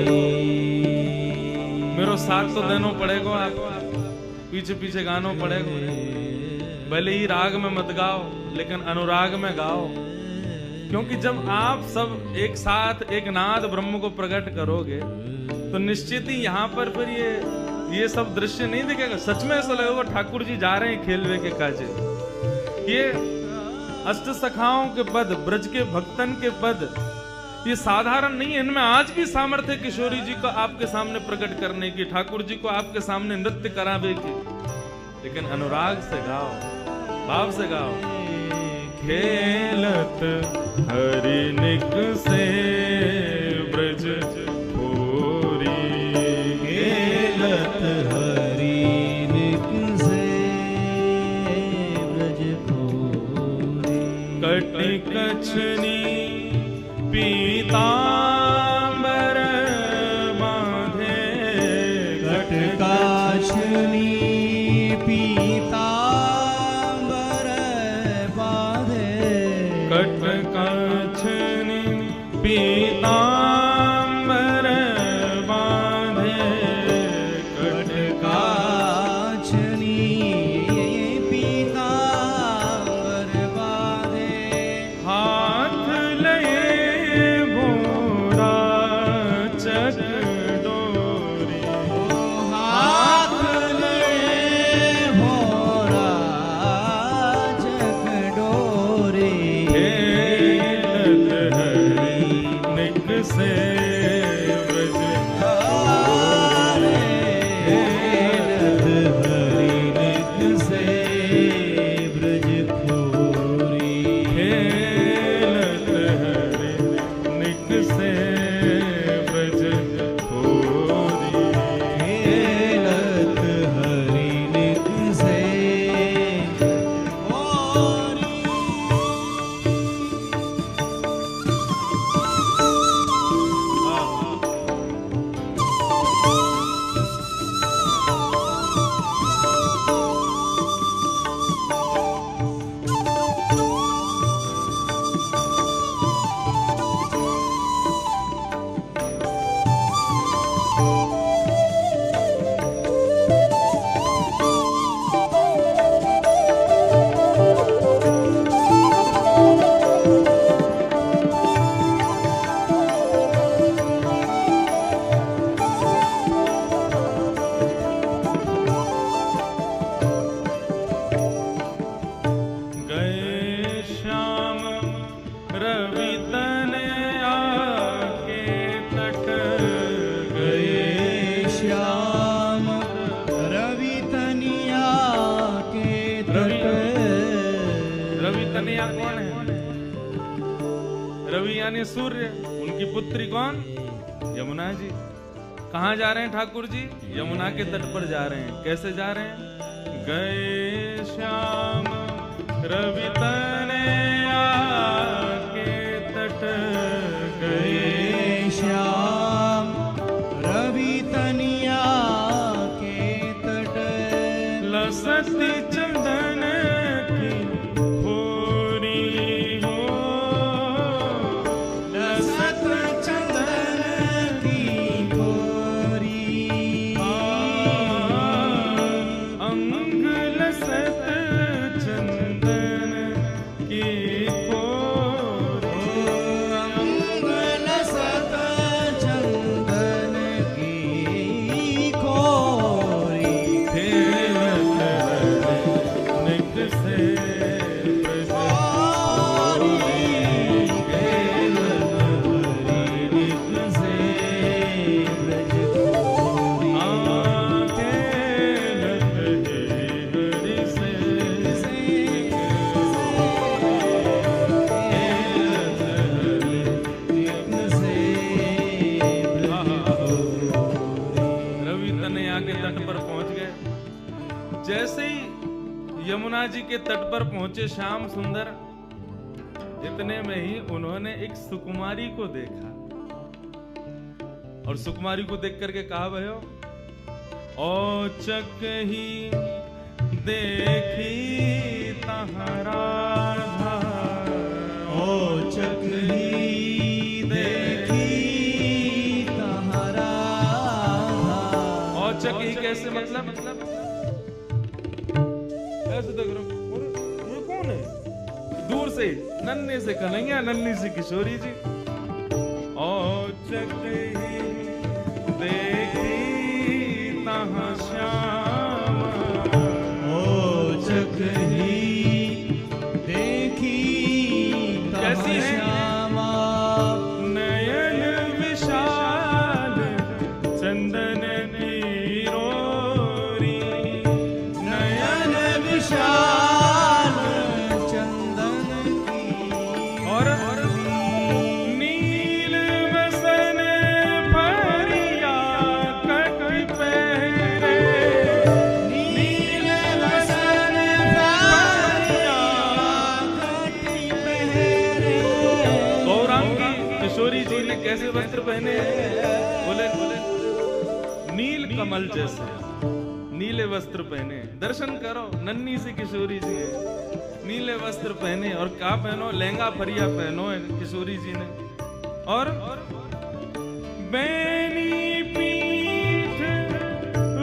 मेरा साथ तो देना पड़ेगा, आप पीछे पीछे गाना पड़ेगा। भले ही राग में मत गाओ, लेकिन अनुराग में गाओ, क्योंकि जब आप सब एक साथ एक नाद ब्रह्म को प्रकट करोगे तो निश्चित ही यहाँ पर फिर ये सब दृश्य नहीं दिखेगा। सच में ऐसा लगेगा ठाकुर जी जा रहे हैं खेलवे के काजे। ये अष्ट सखाओं के पद, ब्रज के भक्तन के पद, ये साधारण नहीं है। इनमें आज भी सामर्थ्य किशोरी जी को आपके सामने प्रकट करने की, ठाकुर जी को आपके सामने नृत्य करावे की, लेकिन अनुराग से गाओ, भाव से गाओ। खेलत हरि निक से ब्रज खोरी, खेलत हरि निक से ब्रज खोरी, कटि कछनी पीतांबर बांधे, कट काछनी पीतांबर बांधे, कट कछनी पीतांबर बांधे, कट काछनी पीतांबर बांधे, हाथ लये भोरा चक डोरी, हाथ लये तनया कौन है? रवि यानी सूर्य। उनकी पुत्री कौन? यमुना जी। कहाँ जा रहे हैं ठाकुर जी? यमुना के तट पर जा रहे हैं। कैसे जा रहे हैं? गए श्याम रवि तनया के तट, गए श्याम रवि तनिया के तट, लसती चंदन की खोरी हो, लसत चंदन की खोरी, अंग लसत चंदन की खोरी, अंग लसत चंदन की खोरी, खेलत निक से ब्रज खोरी, खेलत निक से ब्रज खोरी, खेलत हरि से रवि तनया के तट पर पहुंच गए। जैसे ही यमुना जी के तट पर पहुंचे श्याम सुंदर, इतने में ही उन्होंने एक सुकुमारी को देखा। और सुकुमारी को देख करके कहा भयो, औचक ही देखी तहरा औचक ही देखी तहरा, औचक ही कैसे मतलब? ऐसे देख रहा हूं, अरे ये कौन है? दूर से नन्हे से कन्हैया, नन्ही सी किशोरी जी। औचक ही देखी तहाँ श्याम, औचक ही देखी कैसी है? श्यामा, नयन विशाल चंदन की रोरी, नयन विशाल चंदन की, और नील वसन फरिया कट पहरे, नील वसन फरिया कटी पहरे, गौरांगी किशोरी जी ने कैसे वस्त्र पहने हैं? बोले नील कमल जैसे नीले वस्त्र पहने। दर्शन करो, नन्ही सी किशोरी जी है, नीले वस्त्र पहने। और क्या पहनो? लहंगा फरिया पहनो है किशोरी जी ने। और बैनी पीठ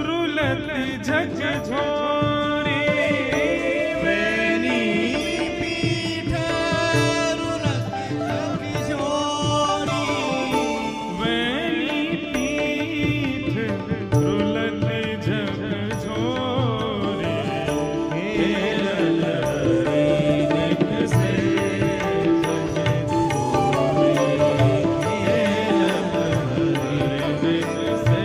रुलत झकझोरी, बैनी पीठ रुलत झकझोरी, बैनी पीठ रुलत झकझोरी, खेलत हरिनिक से झकझोरी, खेलत हरिनिक से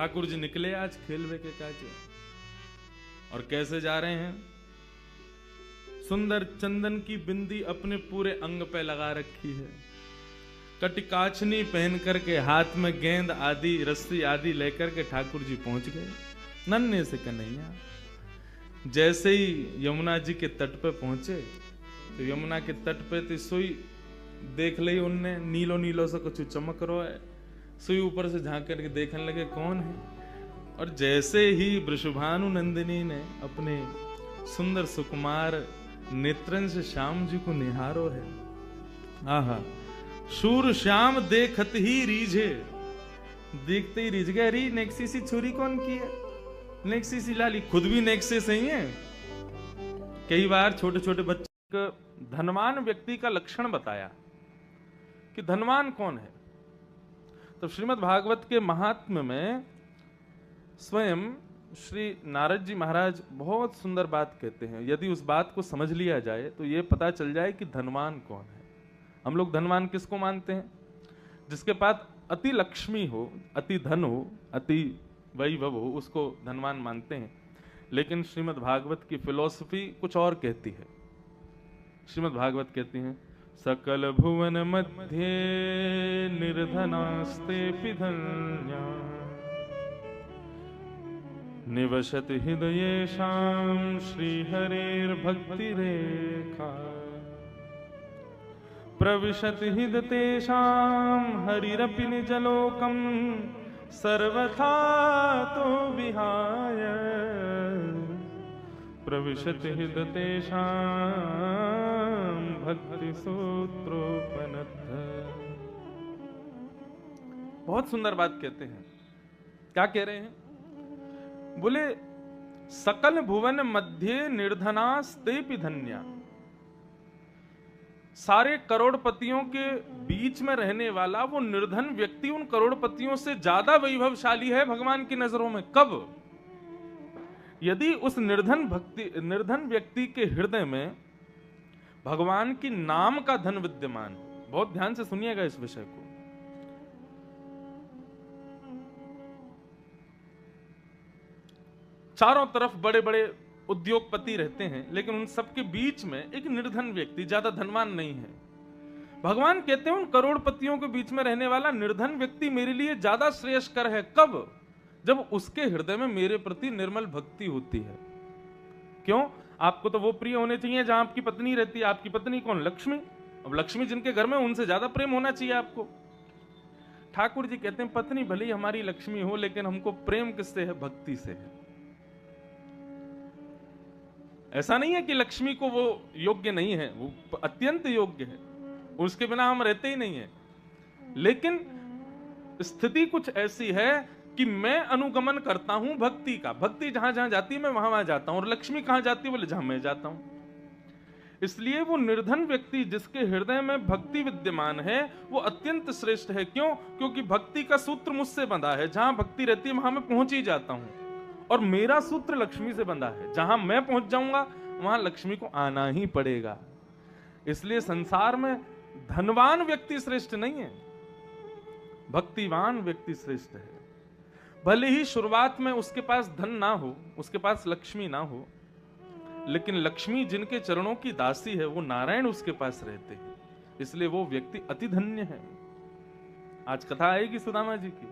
ठाकुर जी निकले आज खेलवे के काजे, और कैसे जा रहे हैं? सुंदर चंदन की बिंदी अपने पूरे अंग पे लगा रखी है, कटिकाचनी पहन करके हाथ में गेंद आदि रस्सी आदि लेकर के ठाकुर जी पहुंच गए। नन्हे से कन्हैया जैसे ही यमुना जी के तट पे पहुंचे तो यमुना के तट पे तो सुई देख ली उनने, नीलो नीलो से कुछ चमक रहा है। सुई ऊपर से झांक करके देखने लगे कौन है, और जैसे ही वृषभानु नंदिनी ने अपने सुंदर सुकुमार नेत्रन से श्याम जी को निहारो है। आहा, शूर श्याम देखत ही रीझे, देखते ही रीझ गए। अरे नेक्सी सी छुरी कौन की है? नेक्सी सी लाली, खुद भी नेक्से सही है। कई बार छोटे छोटे बच्चे को धनवान व्यक्ति का लक्षण बताया कि धनवान कौन है, तो श्रीमद् भागवत के महात्म्य में स्वयं श्री नारद जी महाराज बहुत सुंदर बात कहते हैं। यदि उस बात को समझ लिया जाए तो यह पता चल जाए कि धनवान कौन है। हम लोग धनवान किसको मानते हैं? जिसके पास अति लक्ष्मी हो, अति धन हो, अति वैभव हो, उसको धनवान मानते हैं। लेकिन श्रीमद् भागवत की फिलॉसफी कुछ और कहती है। श्रीमद् भागवत कहती है, सकल भुवन मध्य निर्धनास्ते धन्या निवसत हृदयेषां श्रीहरेर्भक्ति रेखा प्रविशत हृदयेषां हरिरपि निजलोकं सर्वथा तो विहाय प्रविशत हृदयेषां भक्ति सूत्रोपनद्ध। बहुत सुंदर बात कहते हैं। क्या कह रहे हैं? बोले सकल भुवन मध्य निर्धनास्तेपि धन्या, सारे करोड़पतियों के बीच में रहने वाला वो निर्धन व्यक्ति उन करोड़पतियों से ज्यादा वैभवशाली है भगवान की नजरों में। कब? यदि उस निर्धन व्यक्ति के हृदय में भगवान की नाम का धन विद्यमान। बहुत ध्यान से सुनिएगा इस विषय को। चारों तरफ बड़े बड़े उद्योगपति रहते हैं, लेकिन उन सबके बीच में एक निर्धन व्यक्ति, ज्यादा धनवान नहीं है। भगवान कहते हैं उन करोड़पतियों के बीच में रहने वाला निर्धन व्यक्ति मेरे लिए ज्यादा श्रेयस्कर है। कब? जब उसके हृदय में मेरे प्रति निर्मल भक्ति होती है। क्यों? आपको तो वो प्रिय होने चाहिए जहां आपकी पत्नी रहती है। आपकी पत्नी कौन? लक्ष्मी। अब लक्ष्मी जिनके घर में, उनसे ज्यादा प्रेम होना चाहिए आपको। ठाकुर जी कहते हैं पत्नी भले ही हमारी लक्ष्मी हो, लेकिन हमको प्रेम किससे है? भक्ति से है। ऐसा नहीं है कि लक्ष्मी को वो योग्य नहीं है, वो अत्यंत योग्य है, उसके बिना हम रहते ही नहीं है। लेकिन स्थिति कुछ ऐसी है कि मैं अनुगमन करता हूं भक्ति का। भक्ति जहां जहां जाती है मैं वहां वहां जाता हूं, और लक्ष्मी कहां जाती है? बोले जहां मैं जाता हूं। इसलिए वो निर्धन व्यक्ति जिसके हृदय में भक्ति विद्यमान है वो अत्यंत श्रेष्ठ है। क्यों? क्योंकि भक्ति का सूत्र मुझसे बंधा है। जहां भक्ति रहती है वहां मैं पहुंच ही जाता हूं, और मेरा सूत्र लक्ष्मी से बंधा है। जहां मैं पहुंच जाऊंगा वहां लक्ष्मी को आना ही पड़ेगा। इसलिए संसार में धनवान व्यक्ति श्रेष्ठ नहीं है, भक्तिवान व्यक्ति श्रेष्ठ है। भले ही शुरुआत में उसके पास धन ना हो, उसके पास लक्ष्मी ना हो, लेकिन लक्ष्मी जिनके चरणों की दासी है वो नारायण उसके पास रहते हैं, इसलिए वो व्यक्ति अति धन्य है। आज कथा आएगी सुदामा जी की।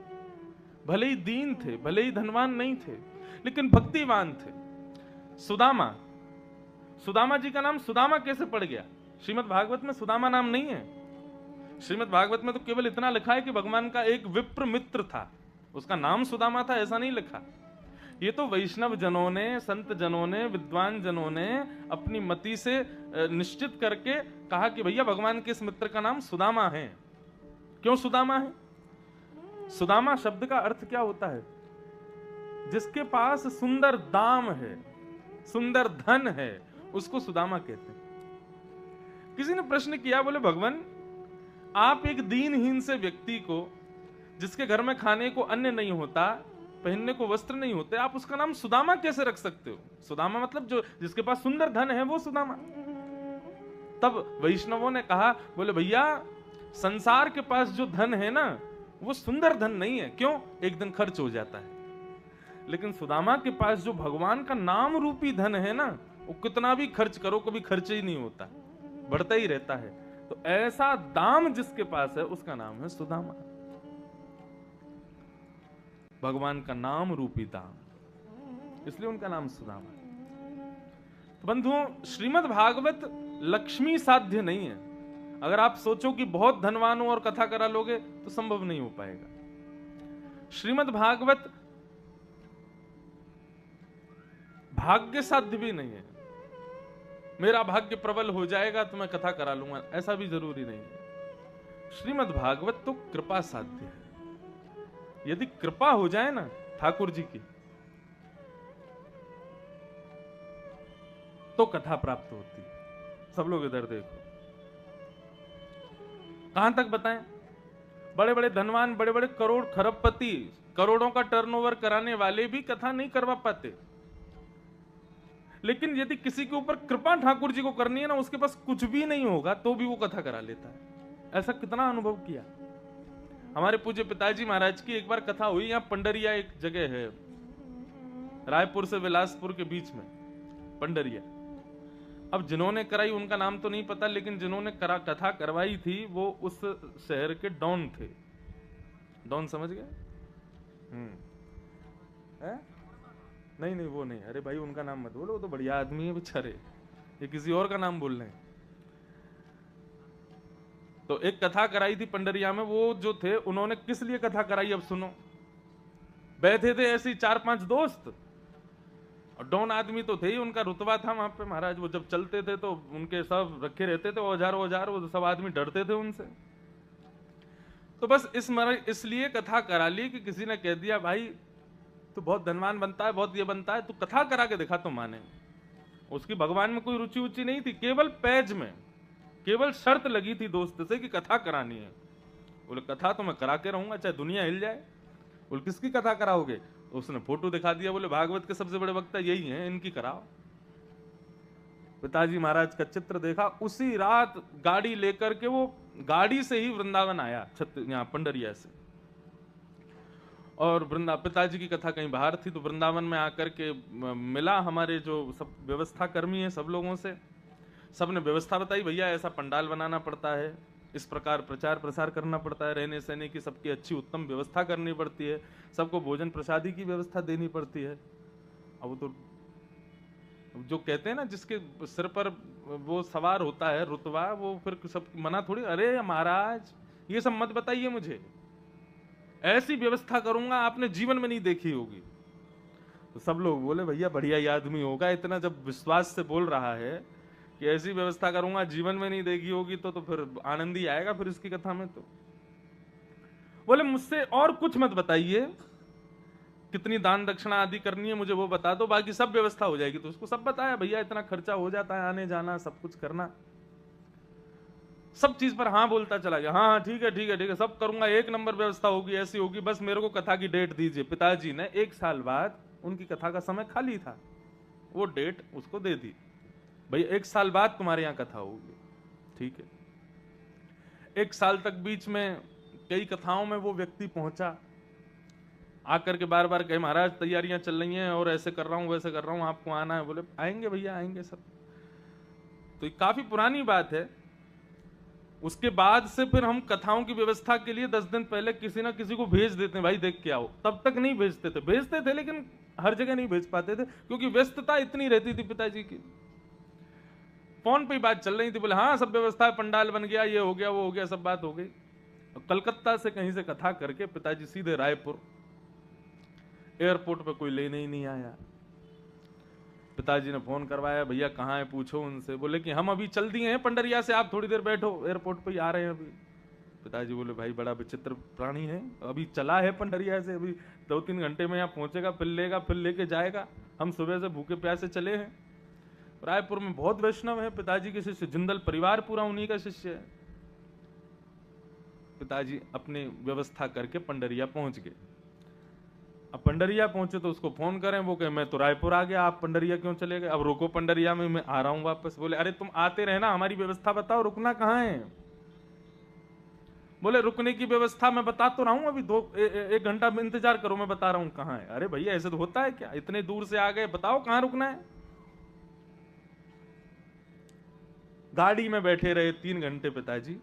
भले ही दीन थे, भले ही धनवान नहीं थे, लेकिन भक्तिवान थे। सुदामा जी का नाम सुदामा कैसे पड़ गया? श्रीमद् भागवत में सुदामा नाम नहीं है। श्रीमद् भागवत में तो केवल इतना लिखा है कि भगवान का एक विप्र मित्र था, उसका नाम सुदामा था, ऐसा नहीं लिखा। ये तो वैष्णव जनों ने, संत जनों ने, विद्वान जनों ने अपनी मति से निश्चित करके कहा कि भैया भगवान के इस मित्र का नाम सुदामा है। क्यों सुदामा है? सुदामा शब्द का अर्थ क्या होता है? जिसके पास सुंदर दाम है, सुंदर धन है, उसको सुदामा कहते हैं। किसी ने प्रश्न किया, बोले भगवान आप एक दीनहीन से व्यक्ति को, जिसके घर में खाने को अन्न नहीं होता, पहनने को वस्त्र नहीं होते, आप उसका नाम सुदामा कैसे रख सकते हो? सुदामा मतलब जो जिसके पास सुंदर धन है वो सुदामा। तब वैष्णवों ने कहा, बोले भैया संसार के पास जो धन है ना वो सुंदर धन नहीं है। क्यों? एक दिन खर्च हो जाता है। लेकिन सुदामा के पास जो भगवान का नाम रूपी धन है ना, वो कितना भी खर्च करो कभी खर्च ही नहीं होता, बढ़ता ही रहता है। तो ऐसा दाम जिसके पास है उसका नाम है सुदामा, भगवान का नाम रूपी दाम, इसलिए उनका नाम सुदामा। तो बंधुओं, श्रीमद् भागवत लक्ष्मी साध्य नहीं है। अगर आप सोचो कि बहुत धनवान हो और कथा करा लोगे तो संभव नहीं हो पाएगा। श्रीमद् भागवत भाग्य साध्य भी नहीं है। मेरा भाग्य प्रबल हो जाएगा तो मैं कथा करा लूंगा, ऐसा भी जरूरी नहीं है। श्रीमद् भागवत तो कृपा साध्य है। यदि कृपा हो जाए ना ठाकुर जी की, तो कथा प्राप्त होती है। सब लोग इधर देखो, कहां तक बताएं? बड़े बड़े धनवान, बड़े बड़े करोड़ खरबपति, करोड़ों का टर्नओवर कराने वाले भी कथा नहीं करवा पाते। लेकिन यदि किसी के ऊपर कृपा ठाकुर जी को करनी है ना, उसके पास कुछ भी नहीं होगा तो भी वो कथा करा लेता है। ऐसा कितना अनुभव किया। हमारे पूज्य पिताजी महाराज की एक बार कथा हुई, यहाँ पंडरिया एक जगह है, रायपुर से बिलासपुर के बीच में पंडरिया। अब जिन्होंने कराई उनका नाम तो नहीं पता, लेकिन जिन्होंने कथा करवाई थी वो उस शहर के डॉन थे। डॉन समझ गए? नहीं नहीं, वो नहीं। अरे भाई उनका नाम मत बोलो, वो तो बढ़िया आदमी है बेचारे, ये किसी और का नाम बोल रहे हैं। तो एक कथा कराई थी पंडरिया में। वो जो थे उन्होंने किस लिए कथा कराई अब सुनो। बैठे थे ऐसे 4-5 दोस्त, और डॉन आदमी तो थे ही, उनका रुतबा था वहां पे महाराज। वो जब चलते थे तो उनके सब रखे रहते थे औजार, वो सब आदमी डरते थे उनसे। तो बस इसलिए कथा करा ली कि किसी ने कह दिया भाई तू बहुत धनवान बनता है, बहुत ये बनता है, तू कथा करा के दिखा तो माने। उसकी भगवान में कोई रुचि उची नहीं थी, केवल पैज में केवल शर्त लगी थी दोस्त से कि कथा करानी है। बोले कथा तो मैं करा के रहूंगा चाहे दुनिया हिल जाए। बोले किसकी कथा कराओगे? उसने फोटो दिखा दिया, बोले भागवत के सबसे बड़े वक्ता यही हैं, इनकी कराओ। पिताजी महाराज का चित्र देखा, उसी रात गाड़ी लेकर के वो गाड़ी से ही वृंदावन आया, यहाँ पंडरिया से। और पिताजी की कथा कहीं बाहर थी, तो वृंदावन में आकर के मिला हमारे जो सब व्यवस्था कर्मी है सब लोगों से। सबने व्यवस्था बताई, भैया ऐसा पंडाल बनाना पड़ता है, इस प्रकार प्रचार प्रसार करना पड़ता है, रहने सहने की सबकी अच्छी उत्तम व्यवस्था करनी पड़ती है, सबको भोजन प्रसादी की व्यवस्था देनी पड़ती है। अब तो जो कहते हैं ना जिसके सिर पर वो सवार होता है रुतबा, वो फिर सब मना थोड़ी, अरे महाराज ये सब मत बताइए मुझे, ऐसी व्यवस्था करूंगा आपने जीवन में नहीं देखी होगी। तो सब लोग बोले भैया बढ़िया ही आदमी होगा, इतना जब विश्वास से बोल रहा है कि ऐसी व्यवस्था करूंगा जीवन में नहीं देखी होगी तो फिर आनंद ही आएगा फिर इसकी कथा में। तो बोले मुझसे और कुछ मत बताइए, कितनी दान दक्षिणा आदि करनी है मुझे वो बता दो, बाकी सब व्यवस्था हो जाएगी। तो उसको सब बताया, भैया इतना खर्चा हो जाता है, आने जाना सब कुछ करना, सब चीज पर हाँ बोलता चला गया। हाँ ठीक है ठीक है ठीक है, सब करूंगा, एक नंबर व्यवस्था होगी, ऐसी होगी, बस मेरे को कथा की डेट दीजिए। पिताजी ने 1 साल बाद, उनकी कथा का समय खाली था, वो डेट उसको दे दी, भाई 1 साल बाद तुम्हारे यहाँ कथा होगी। ठीक है। 1 साल तक बीच में कई कथाओं में वो व्यक्ति पहुंचा, आकर के बार बार कहे महाराज तैयारियां चल रही हैं और ऐसे कर रहा हूं वैसे कर रहा हूं, आपको आना है। बोले आएंगे भैया आएंगे सब। तो ये काफी पुरानी बात है। उसके बाद से फिर हम कथाओं की व्यवस्था के लिए 10 दिन पहले किसी ना किसी को भेज देते हैं, भाई देख के आओ। तब तक नहीं भेजते थे लेकिन हर जगह नहीं भेज पाते थे क्योंकि व्यस्तता इतनी रहती थी पिताजी की। फोन पे ही बात चल रही थी, बोले हाँ सब व्यवस्था है, पंडाल बन गया, ये हो गया वो हो गया, सब बात हो गई। कलकत्ता से कहीं से कथा करके पिताजी सीधे रायपुर, एयरपोर्ट पे कोई लेने ही नहीं आया। पिताजी ने फोन करवाया, भैया कहाँ है पूछो उनसे। बोले कि हम अभी चल दिए हैं पंडरिया से, आप थोड़ी देर बैठो, एयरपोर्ट पे ही आ रहे हैं अभी। पिताजी बोले भाई बड़ा विचित्र प्राणी है, अभी चला है पंडरिया से, अभी 2-3 घंटे में यहाँ पहुंचेगा, फिर लेगा, फिर लेके जाएगा। हम सुबह से भूखे प्यासे चले हैं। रायपुर में बहुत वैष्णव है, पिताजी के शिष्य, जिंदल परिवार पूरा उन्हीं का शिष्य है। पिताजी अपनी व्यवस्था करके पंडरिया पहुंच गए। अब पंडरिया पहुंचे तो उसको फोन करें, वो कहे मैं तो रायपुर आ गया, आप पंडरिया क्यों चले गए? अब रुको पंडरिया में, मैं आ रहा हूं वापस। बोले अरे तुम आते रहना, हमारी व्यवस्था बताओ, रुकना कहाँ है? बोले रुकने की व्यवस्था मैं बता तो रहा हूं, अभी एक घंटा में इंतजार करो, मैं बता रहा हूं कहां है। अरे भैया ऐसे तो होता है क्या, इतने दूर से आ गए, बताओ कहां रुकना है। गाड़ी में बैठे रहे 3 घंटे पिताजी।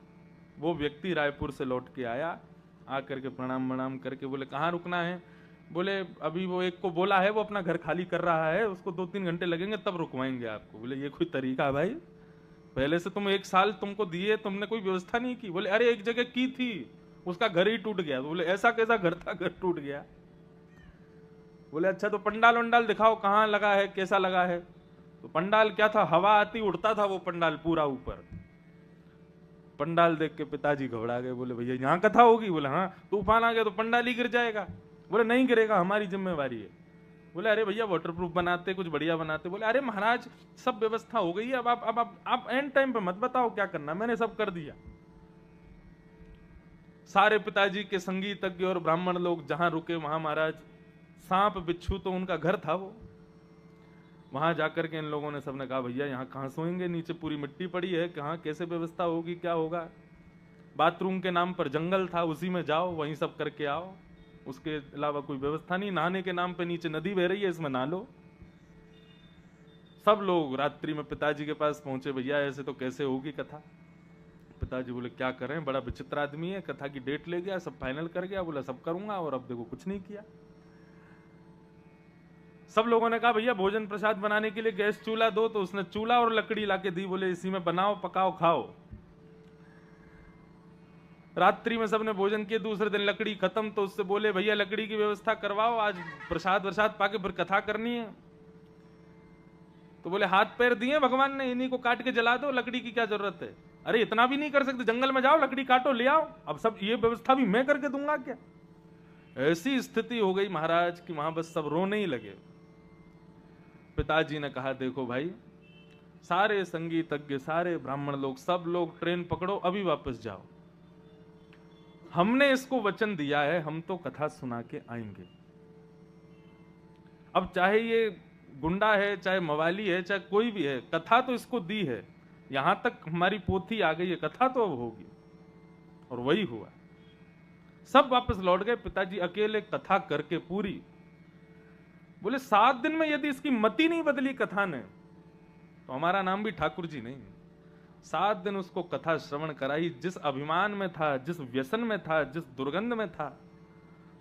वो व्यक्ति रायपुर से लौट के आया, आकर के प्रणाम प्रणाम करके बोले कहां रुकना है। बोले अभी वो एक को बोला है, वो अपना घर खाली कर रहा है, उसको 2-3 घंटे लगेंगे तब रुकवाएंगे आपको। बोले ये कोई तरीका है भाई, पहले से तुम 1 साल तुमको दिए, तुमने कोई व्यवस्था नहीं की। बोले अरे एक जगह की थी, उसका घर ही टूट गया। बोले ऐसा कैसा घर था, घर टूट गया। बोले अच्छा तो पंडाल वंडाल दिखाओ कहां लगा है, कैसा लगा है। तो पंडाल क्या था, हवा आती उड़ता था वो पंडाल पूरा ऊपर। पंडाल देख के पिताजी घबरा गए। बोले भैया यहां कथा होगी। बोले हाँ, तूफान आ गया तो पंडाल ही गिर जाएगा। बोले नहीं गिरेगा, हमारी जिम्मेवारी है। बोले अरे भैया वाटरप्रूफ बनाते, कुछ बढ़िया बनाते। बोले अरे महाराज सब व्यवस्था हो गई है, अब आप एंड टाइम पे मत बताओ क्या करना, मैंने सब कर दिया। सारे पिताजी के संगीतज्ञ और ब्राह्मण लोग जहां रुके वहां महाराज सांप बिच्छू तो उनका घर था वो। वहां जाकर के इन लोगों ने सबने कहा भैया यहाँ कहां सोएंगे, नीचे पूरी मिट्टी पड़ी है, कहां कैसे व्यवस्था होगी, क्या होगा। बाथरूम के नाम पर जंगल था, उसी में जाओ, वहीं सब करके आओ, उसके अलावा कोई व्यवस्था नहीं। नहाने के नाम पे नीचे नदी बह रही है, इसमें नहा लो। सब लोग रात्रि में पिताजी के पास पहुंचे, भैया ऐसे तो कैसे होगी कथा। पिताजी बोले क्या करें, बड़ा विचित्र आदमी है, कथा की डेट ले गया, सब फाइनल कर गया, बोला सब करूंगा, और अब देखो कुछ नहीं किया। सब लोगों ने कहा भैया भोजन प्रसाद बनाने के लिए गैस चूल्हा दो, तो उसने चूल्हा और लकड़ी लाके दी, बोले इसी में बनाओ पकाओ खाओ। रात्रि में सबने भोजन किए, दूसरे दिन लकड़ी खत्म, तो उससे बोले भैया लकड़ी की व्यवस्था करवाओ, आज प्रसाद वरसाद पाके फिर कथा करनी है। तो बोले हाथ पैर दिए भगवान ने, इन्हीं को काट के जला दो, लकड़ी की क्या जरूरत है। अरे इतना भी नहीं कर सकते, जंगल में जाओ लकड़ी काटो ले आओ, अब सब ये व्यवस्था भी मैं करके दूंगा क्या। ऐसी स्थिति हो गई महाराज कि वहां बस सब रोने ही लगे। पिताजी ने कहा देखो भाई, सारे संगीतज्ञ, सारे ब्राह्मण लोग, सब लोग ट्रेन पकड़ो, अभी वापस जाओ। हमने इसको वचन दिया है, हम तो कथा सुना के आएंगे। अब चाहे ये गुंडा है, चाहे मवाली है, चाहे कोई भी है, कथा तो इसको दी है, यहां तक हमारी पोथी आ गई है, कथा तो अब होगी। और वही हुआ, सब वापस लौट गए, पिताजी अकेले कथा करके पूरी। बोले 7 दिन में यदि इसकी मति नहीं बदली कथा ने, तो हमारा नाम भी ठाकुर जी नहीं। 7 दिन उसको कथा श्रवण कराई, जिस अभिमान में था, जिस व्यसन में था, जिस दुर्गंध में था,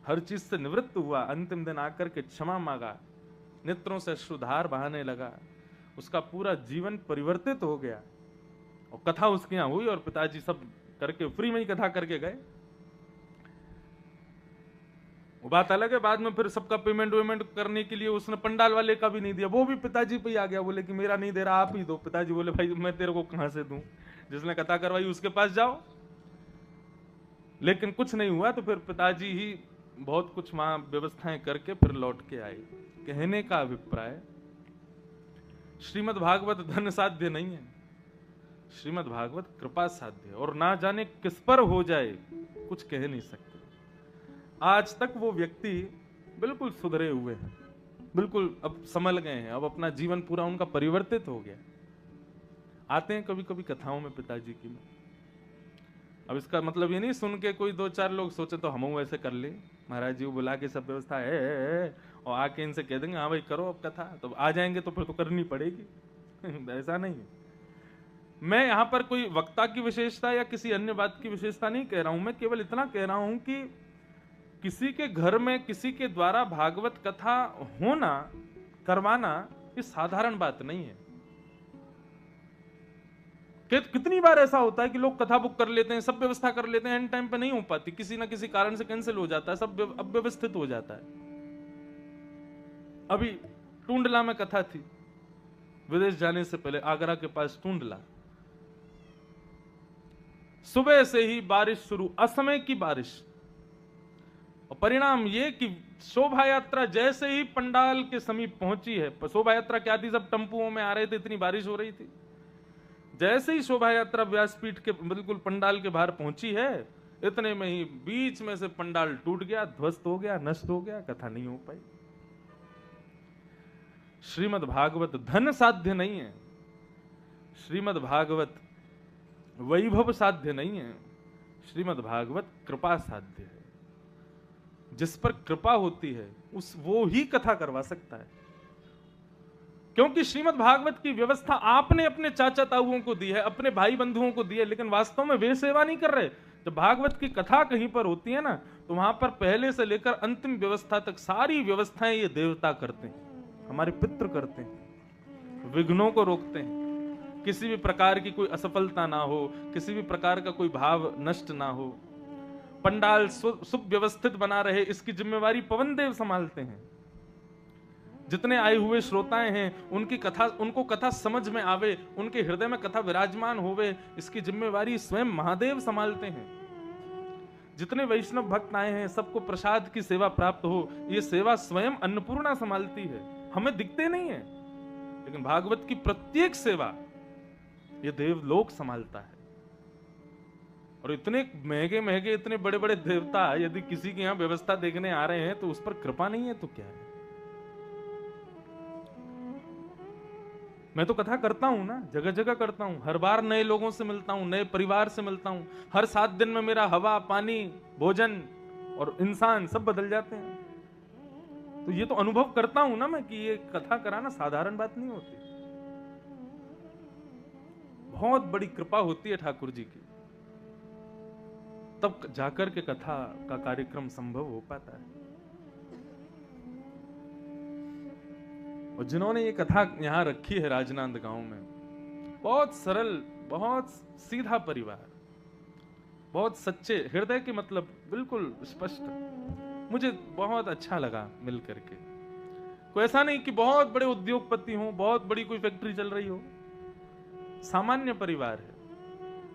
हर चीज से निवृत्त हुआ। अंतिम दिन आकर के क्षमा मांगा, नेत्रों से अश्रुधार बहाने लगा, उसका पूरा जीवन परिवर्तित हो गया। और कथा उसके यहां हुई, और पिताजी सब करके फ्री में ही कथा करके गए। वो बात अलग है, बाद में फिर सबका पेमेंट वेमेंट करने के लिए उसने पंडाल वाले का भी नहीं दिया, वो भी पिताजी पे ही आ गया। बोले कि मेरा नहीं दे रहा, आप ही दो। पिताजी बोले भाई मैं तेरे को कहां से दूं, जिसने कथा करवाई उसके पास जाओ। लेकिन कुछ नहीं हुआ, तो फिर पिताजी ही बहुत कुछ वहां व्यवस्थाएं करके फिर लौट के आए। कहने का अभिप्राय, श्रीमद् भागवत धन साध्य नहीं है, श्रीमद् भागवत कृपा साध्य है। और ना जाने किस पर हो जाए कुछ कह नहीं सकते। आज तक वो व्यक्ति बिल्कुल सुधरे हुए हैं, बिल्कुल अब संभल गए हैं, अब अपना जीवन पूरा उनका परिवर्तित हो गया। आते हैं कभी कभी कथाओं में पिताजी की। अब इसका मतलब ये नहीं सुन के कोई 2-4 लोग सोचे तो हम ऐसे कर ले, महाराज जी को बुला के सब व्यवस्था है और आके इनसे कह देंगे हाँ भाई करो अब कथा, तो आ जाएंगे तो फिर तो करनी पड़ेगी। ऐसा नहीं है। मैं यहां पर कोई वक्ता की विशेषता या किसी अन्य बात की विशेषता नहीं कह रहा हूं, मैं केवल इतना कह रहा हूं कि किसी के घर में किसी के द्वारा भागवत कथा होना, करवाना, ये साधारण बात नहीं है। कितनी बार ऐसा होता है कि लोग कथा बुक कर लेते हैं, सब व्यवस्था कर लेते हैं, एंड टाइम पे नहीं हो पाती, किसी ना किसी कारण से कैंसिल हो जाता है, सब अव्यवस्थित हो जाता है। अभी टूंडला में कथा थी, विदेश जाने से पहले, आगरा के पास टूंडला। सुबह से ही बारिश शुरू, असमय की बारिश, और परिणाम ये कि शोभा यात्रा जैसे ही पंडाल के समीप पहुंची है, शोभा यात्रा क्या थी, सब टंपुओं में आ रहे थे, इतनी बारिश हो रही थी। जैसे ही शोभा यात्रा व्यासपीठ के बिल्कुल पंडाल के बाहर पहुंची है, इतने में ही बीच में से पंडाल टूट गया, ध्वस्त हो गया, नष्ट हो गया, कथा नहीं हो पाई। श्रीमद् भागवत धन साध्य नहीं है, श्रीमद् भागवत वैभव साध्य नहीं है, श्रीमद् भागवत कृपा साध्य है। जिस पर कृपा होती है वो ही कथा करवा सकता है, क्योंकि श्रीमद् भागवत की व्यवस्था आपने अपने चाचा ताऊओं को दी है, अपने भाई बंधुओं को दी है, लेकिन वास्तव में वे सेवा नहीं कर रहे। जब भागवत की कथा कहीं पर होती है ना, तो वहां पर पहले से लेकर अंतिम व्यवस्था तक सारी व्यवस्थाएं ये देवता करते हैं, हमारे पितृ करते हैं, विघ्नों को रोकते हैं, किसी भी प्रकार की कोई असफलता ना हो, किसी भी प्रकार का कोई भाव नष्ट ना हो, पंडाल सुव्यवस्थित बना रहे, इसकी जिम्मेवारी पवन देव संभालते हैं। जितने आए हुए श्रोताएं हैं उनकी कथा, उनको कथा समझ में आवे, उनके हृदय में कथा विराजमान होवे, इसकी जिम्मेवारी स्वयं महादेव संभालते हैं। जितने वैष्णव भक्त आए हैं सबको प्रसाद की सेवा प्राप्त हो, ये सेवा स्वयं अन्नपूर्णा संभालती है, हमें दिखते नहीं है, लेकिन भागवत की प्रत्येक सेवा ये देवलोक संभालता है। और इतने महंगे महंगे इतने बड़े बड़े देवता यदि किसी के यहां व्यवस्था देखने आ रहे हैं तो उस पर कृपा नहीं है तो क्या है। मैं तो कथा करता हूं ना, जगह जगह करता हूं, हर बार नए लोगों से मिलता हूं, नए परिवार से मिलता हूं, हर 7 दिन में मेरा हवा पानी भोजन और इंसान सब बदल जाते हैं। तो ये तो अनुभव करता हूं ना मैं कि ये कथा कराना साधारण बात नहीं होती, बहुत बड़ी कृपा होती है ठाकुर जी की, तब जाकर के कथा का कार्यक्रम संभव हो पाता है। और जिन्होंने ये कथा यहां रखी है राजनांद गांव में, बहुत सरल, बहुत सीधा परिवार, बहुत सच्चे हृदय के, मतलब बिल्कुल स्पष्ट, मुझे बहुत अच्छा लगा मिल करके। कोई ऐसा नहीं कि बहुत बड़े उद्योगपति हो, बहुत बड़ी कोई फैक्ट्री चल रही हो, सामान्य परिवार है,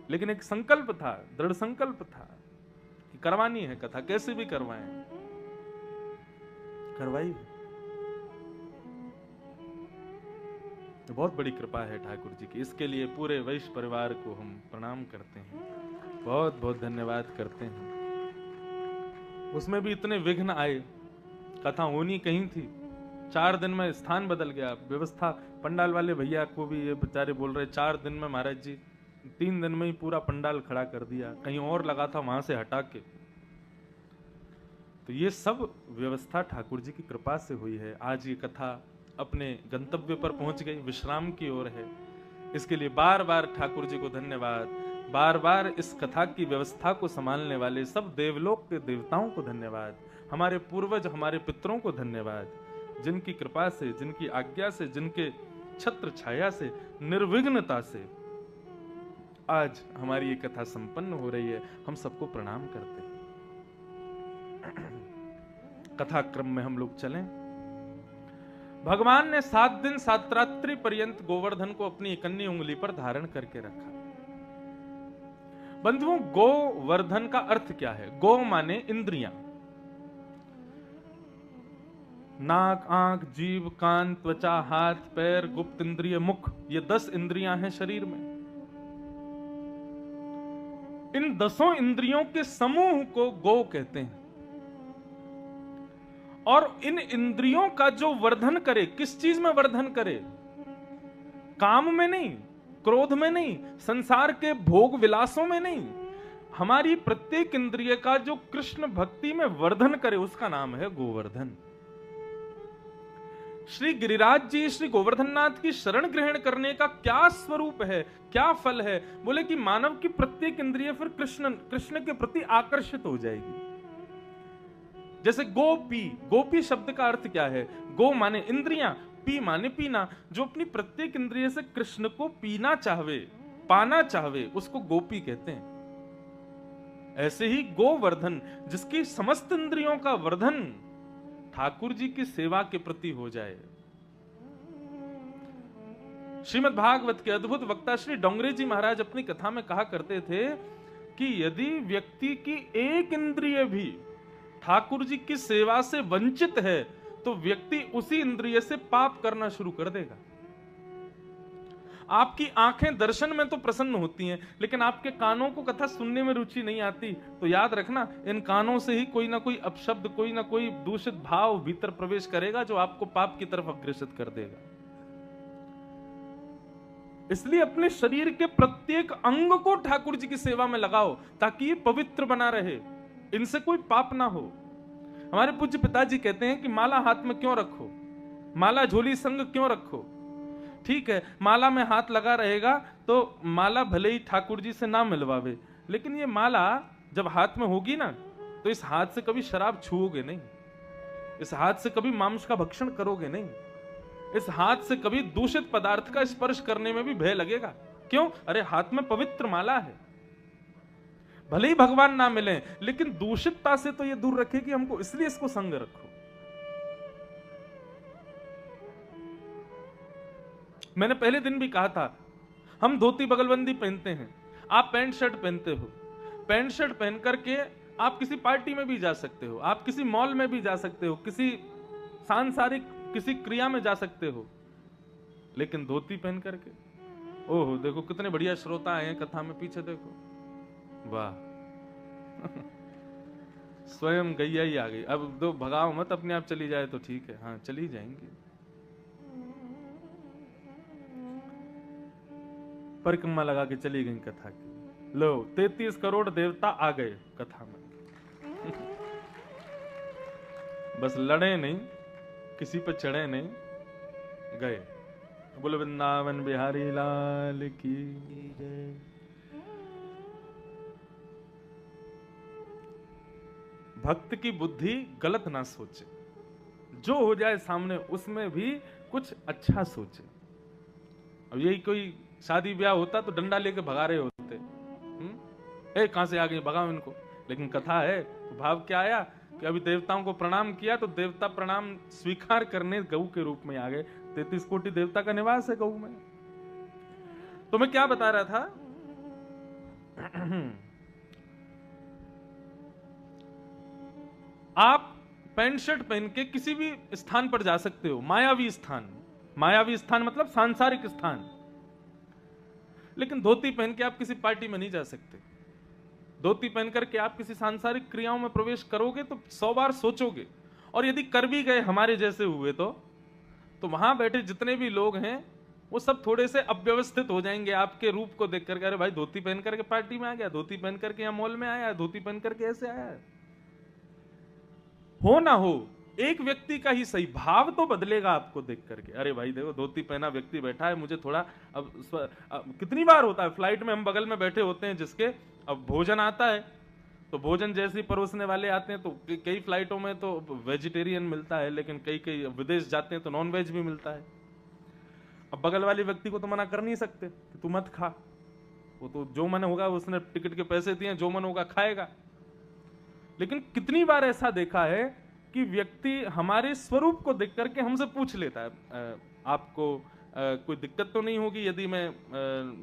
लेकिन एक संकल्प था, दृढ़ संकल्प था कि करवानी है कथा, कैसे भी करवाएं, करवाई। तो बहुत बड़ी कृपा है ठाकुर जी की, इसके लिए पूरे वैश्य परिवार को हम प्रणाम करते हैं, बहुत बहुत धन्यवाद करते हैं। उसमें भी इतने विघ्न आए, कथा होनी कहीं थी, 4 दिन में स्थान बदल गया, व्यवस्था पंडाल वाले भैया को भी ये बेचारे बोल रहे 4 दिन में महाराज जी, 3 दिन में ही पूरा पंडाल खड़ा कर दिया, कहीं और लगा था वहां से हटा के। तो ये सब व्यवस्था ठाकुर जी की कृपा से हुई है। आज ये कथा अपने गंतव्य पर पहुंच गई, विश्राम की ओर है। इसके लिए बार बार ठाकुर जी को धन्यवाद, बार बार इस कथा की व्यवस्था को संभालने वाले सब देवलोक के देवताओं को धन्यवाद, हमारे पूर्वज हमारे पितरों को धन्यवाद, जिनकी कृपा से, जिनकी आज्ञा से, जिनके छत्र छाया से, निर्विघ्नता से आज हमारी ये कथा संपन्न हो रही है। हम सबको प्रणाम करते हैं। कथा क्रम में हम लोग चलें। भगवान ने 7 दिन 7 रात्रि पर्यंत गोवर्धन को अपनी इकन्नी उंगली पर धारण करके रखा। बंधुओं, गोवर्धन का अर्थ क्या है? गो माने इंद्रियां, नाक, आंख, जीभ, कान, त्वचा, हाथ, पैर, गुप्त इंद्रिय, मुख, ये 10 इंद्रियां हैं शरीर में। इन 10 इंद्रियों के समूह को गो कहते हैं। और इन इंद्रियों का जो वर्धन करे, किस चीज में वर्धन करे? काम में नहीं, क्रोध में नहीं, संसार के भोग विलासों में नहीं, हमारी प्रत्येक इंद्रिय का जो कृष्ण भक्ति में वर्धन करे उसका नाम है गोवर्धन। श्री गिरिराज जी श्री गोवर्धननाथ की शरण ग्रहण करने का क्या स्वरूप है, क्या फल है? बोले कि मानव की प्रत्येक इंद्रिय फिर कृष्ण के प्रति आकर्षित हो जाएगी। जैसे गोपी, गोपी शब्द का अर्थ क्या है? गो माने इंद्रियां, पी माने पीना। जो अपनी प्रत्येक इंद्रिय से कृष्ण को पीना चाहवे, पाना चाहवे, उसको गोपी कहते हैं। ऐसे ही गोवर्धन, जिसकी समस्त इंद्रियों का वर्धन ठाकुर जी की सेवा के प्रति हो जाए। श्रीमद् भागवत के अद्भुत वक्ता श्री डोंगरे जी महाराज अपनी कथा में कहा करते थे कि यदि व्यक्ति की एक इंद्रिय भी ठाकुर जी की सेवा से वंचित है तो व्यक्ति उसी इंद्रिय से पाप करना शुरू कर देगा। आपकी आंखें दर्शन में तो प्रसन्न होती हैं, लेकिन आपके कानों को कथा सुनने में रुचि नहीं आती, तो याद रखना इन कानों से ही कोई ना कोई अपशब्द, कोई ना कोई दूषित भाव भीतर प्रवेश करेगा जो आपको पाप की तरफ अग्रसित कर देगा। इसलिए अपने शरीर के प्रत्येक अंग को ठाकुर जी की सेवा में लगाओ ताकि ये पवित्र बना रहे, इनसे कोई पाप ना हो। हमारे पूज्य पिताजी कहते हैं कि माला हाथ में क्यों रखो, माला झोली संग क्यों रखो। ठीक है, माला में हाथ लगा रहेगा तो माला भले ही ठाकुर जी से ना मिलवावे, लेकिन ये माला जब हाथ में होगी ना तो इस हाथ से कभी शराब छुओगे नहीं, इस हाथ से कभी मांस का भक्षण करोगे नहीं, इस हाथ से कभी दूषित पदार्थ का स्पर्श करने में भी भय लगेगा। क्यों? अरे हाथ में पवित्र माला है। भले ही भगवान ना मिले लेकिन दूषितता से तो ये दूर रखेगी हमको, इसलिए इसको संग रखो। मैंने पहले दिन भी कहा था, हम धोती बगलबंदी पहनते हैं, आप पैंट शर्ट पहनते हो, पैंट शर्ट पहन करके आप किसी पार्टी में भी जा सकते हो, आप किसी मॉल में भी जा सकते हो, किसी सांसारिक किसी क्रिया में जा सकते हो, लेकिन धोती पहन करके, ओहो देखो कितने बढ़िया श्रोता आए हैं कथा में, पीछे देखो, वाह स्वयं गैया ही आ गई। अब दो भगाओ मत, अपने आप चली जाए तो ठीक है, हाँ चली जाएंगी। परिक्रमा लगा के चली गई कथा की। लो 33 करोड़ देवता आ गए कथा में बस लड़े नहीं, किसी पर चढ़े नहीं, गए। बोल वृंदावन बिहारी लाल की जय। भक्त की बुद्धि गलत ना सोचे, जो हो जाए सामने उसमें भी कुछ अच्छा सोचे। अब यही कोई शादी ब्याह होता तो डंडा लेके भगा रहे होते, ए कहां से आ गए, भगाओ इनको। लेकिन कथा है तो भाव क्या आया कि अभी देवताओं को प्रणाम किया तो देवता प्रणाम स्वीकार करने गऊ के रूप में आ गए। 33 कोटि देवता का निवास है गऊ में। तो मैं क्या बता रहा था आप पैंट शर्ट पहन के किसी भी स्थान पर जा सकते हो, मायावी स्थान, मायावी स्थान मतलब सांसारिक स्थान, लेकिन धोती पहन के आप किसी पार्टी में नहीं जा सकते। धोती पहन करके आप किसी सांसारिक क्रियाओं में प्रवेश करोगे तो 100 बार सोचोगे, और यदि कर भी गए हमारे जैसे हुए तो वहां बैठे जितने भी लोग हैं वो सब थोड़े से अव्यवस्थित हो जाएंगे आपके रूप को देख करके। अरे भाई धोती पहन करके पार्टी में आ गया, धोती पहन करके यहाँ मॉल में आया, धोती पहन करके ऐसे आया है। हो ना हो, एक व्यक्ति का ही सही भाव तो बदलेगा आपको देख करके। अरे भाई देखो धोती पहना व्यक्ति बैठा है, मुझे थोड़ा अब कितनी बार होता है फ्लाइट में हम बगल में बैठे होते हैं जिसके, अब भोजन आता है तो भोजन जैसे परोसने वाले आते हैं तो कई फ्लाइटों में तो वेजिटेरियन मिलता है, लेकिन कई विदेश जाते हैं तो नॉन वेज भी मिलता है। अब बगल वाले व्यक्ति को तो मना कर नहीं सकते कि तू मत खा, वो तो जो मन होगा, उसने टिकट के पैसे दिए, जो मन होगा खाएगा। लेकिन कितनी बार ऐसा देखा है कि व्यक्ति हमारे स्वरूप को देख करके हमसे पूछ लेता है, आपको कोई दिक्कत तो नहीं होगी यदि मैं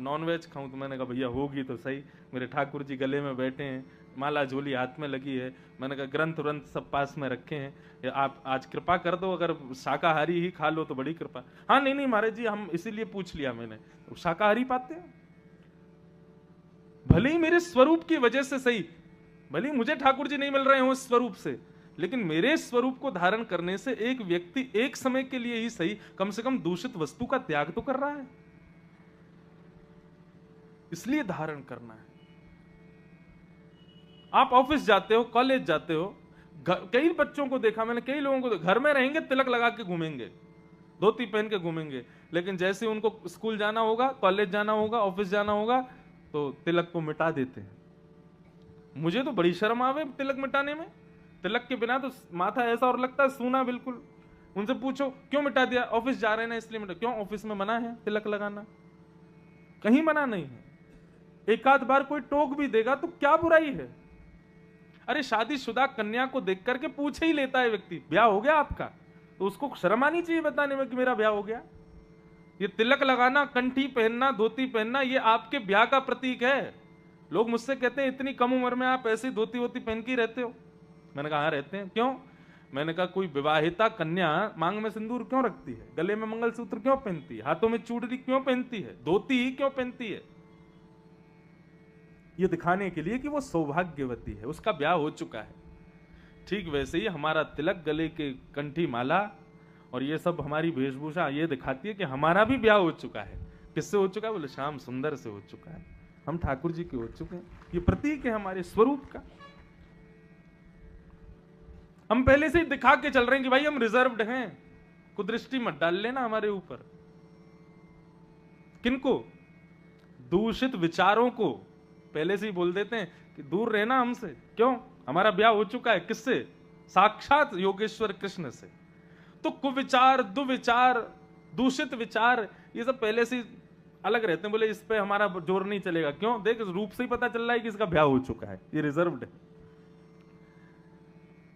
नॉन वेज खाऊं? तो मैंने कहा भैया होगी तो सही, मेरे ठाकुर जी गले में बैठे हैं, माला झोली हाथ में लगी है, मैंने कहा ग्रंथ व्रंथ सब पास में रखे हैं, आप आज कृपा कर दो, अगर शाकाहारी ही खा लो तो बड़ी कृपा। हाँ नहीं महाराज जी, हम इसीलिए पूछ लिया मैंने, शाकाहारी पाते हैं, भले ही मेरे स्वरूप की वजह से सही, भले ही मुझे ठाकुर जी नहीं मिल रहे हो इस स्वरूप से, लेकिन मेरे स्वरूप को धारण करने से एक व्यक्ति एक समय के लिए ही सही कम से कम दूषित वस्तु का त्याग तो कर रहा है, इसलिए धारण करना है। आप ऑफिस जाते हो, कॉलेज जाते हो, कई बच्चों को देखा मैंने, कई लोगों को, घर में रहेंगे तिलक लगा के घूमेंगे, धोती पहन के घूमेंगे, लेकिन जैसे उनको स्कूल जाना होगा, कॉलेज जाना होगा, ऑफिस जाना होगा तो तिलक को मिटा देते हैं। मुझे तो बड़ी शर्म आवे तिलक मिटाने में, तिलक के बिना तो माथा ऐसा और लगता है सूना बिल्कुल। उनसे पूछो क्यों मिटा दिया? ऑफिस जा रहे हैं ना इसलिए मिटा। क्यों ऑफिस में मना है तिलक लगाना? कहीं मना नहीं है। एक आध बार कोई टोक भी देगा तो क्या बुराई है? अरे शादीशुदा कन्या को देख करके पूछ ही लेता है व्यक्ति, ब्याह हो गया आपका? तो उसको शर्म आनी चाहिए बताने में कि मेरा ब्याह हो गया। ये तिलक लगाना, कंठी पहनना, धोती पहनना, ये आपके ब्याह का प्रतीक है। लोग मुझसे कहते हैं इतनी कम उम्र में आप ऐसी धोती वोती पहन के रहते हो? मैंने कहा हाँ रहते हैं। क्यों? मैंने कहा कोई विवाहिता कन्या मांग में सिंदूर क्यों रखती है, गले में मंगलसूत्र क्यों पहनती है, हाथों में चूड़ी क्यों पहनती है, धोती ही क्यों पहनती है? ये दिखाने के लिए कि वो सौभाग्यवती है, उसका ब्याह हो चुका है। ठीक वैसे ही हमारा तिलक, गले के कंठी माला और ये सब हमारी वेशभूषा ये दिखाती है कि हमारा भी ब्याह हो चुका है। किससे हो चुका है? बोले श्याम सुंदर से हो चुका है, हम ठाकुर जी के हो चुके हैं। ये प्रतीक है हमारे स्वरूप का। हम पहले से ही दिखा के चल रहे हैं कि भाई हम रिजर्व्ड हैं, कुदृष्टि मत डाल लेना हमारे ऊपर। किनको? दूषित विचारों को पहले से ही बोल देते हैं कि दूर रहना हमसे। क्यों? हमारा ब्याह हो चुका है किससे? साक्षात योगेश्वर कृष्ण से। तो कुविचार, दुविचार, दूषित विचार, ये सब पहले से अलग रहते हैं। बोले इस पे हमारा जोर नहीं चलेगा। क्यों? देख रूप से ही पता चल रहा है कि इसका ब्याह हो चुका है, ये रिजर्व्ड है।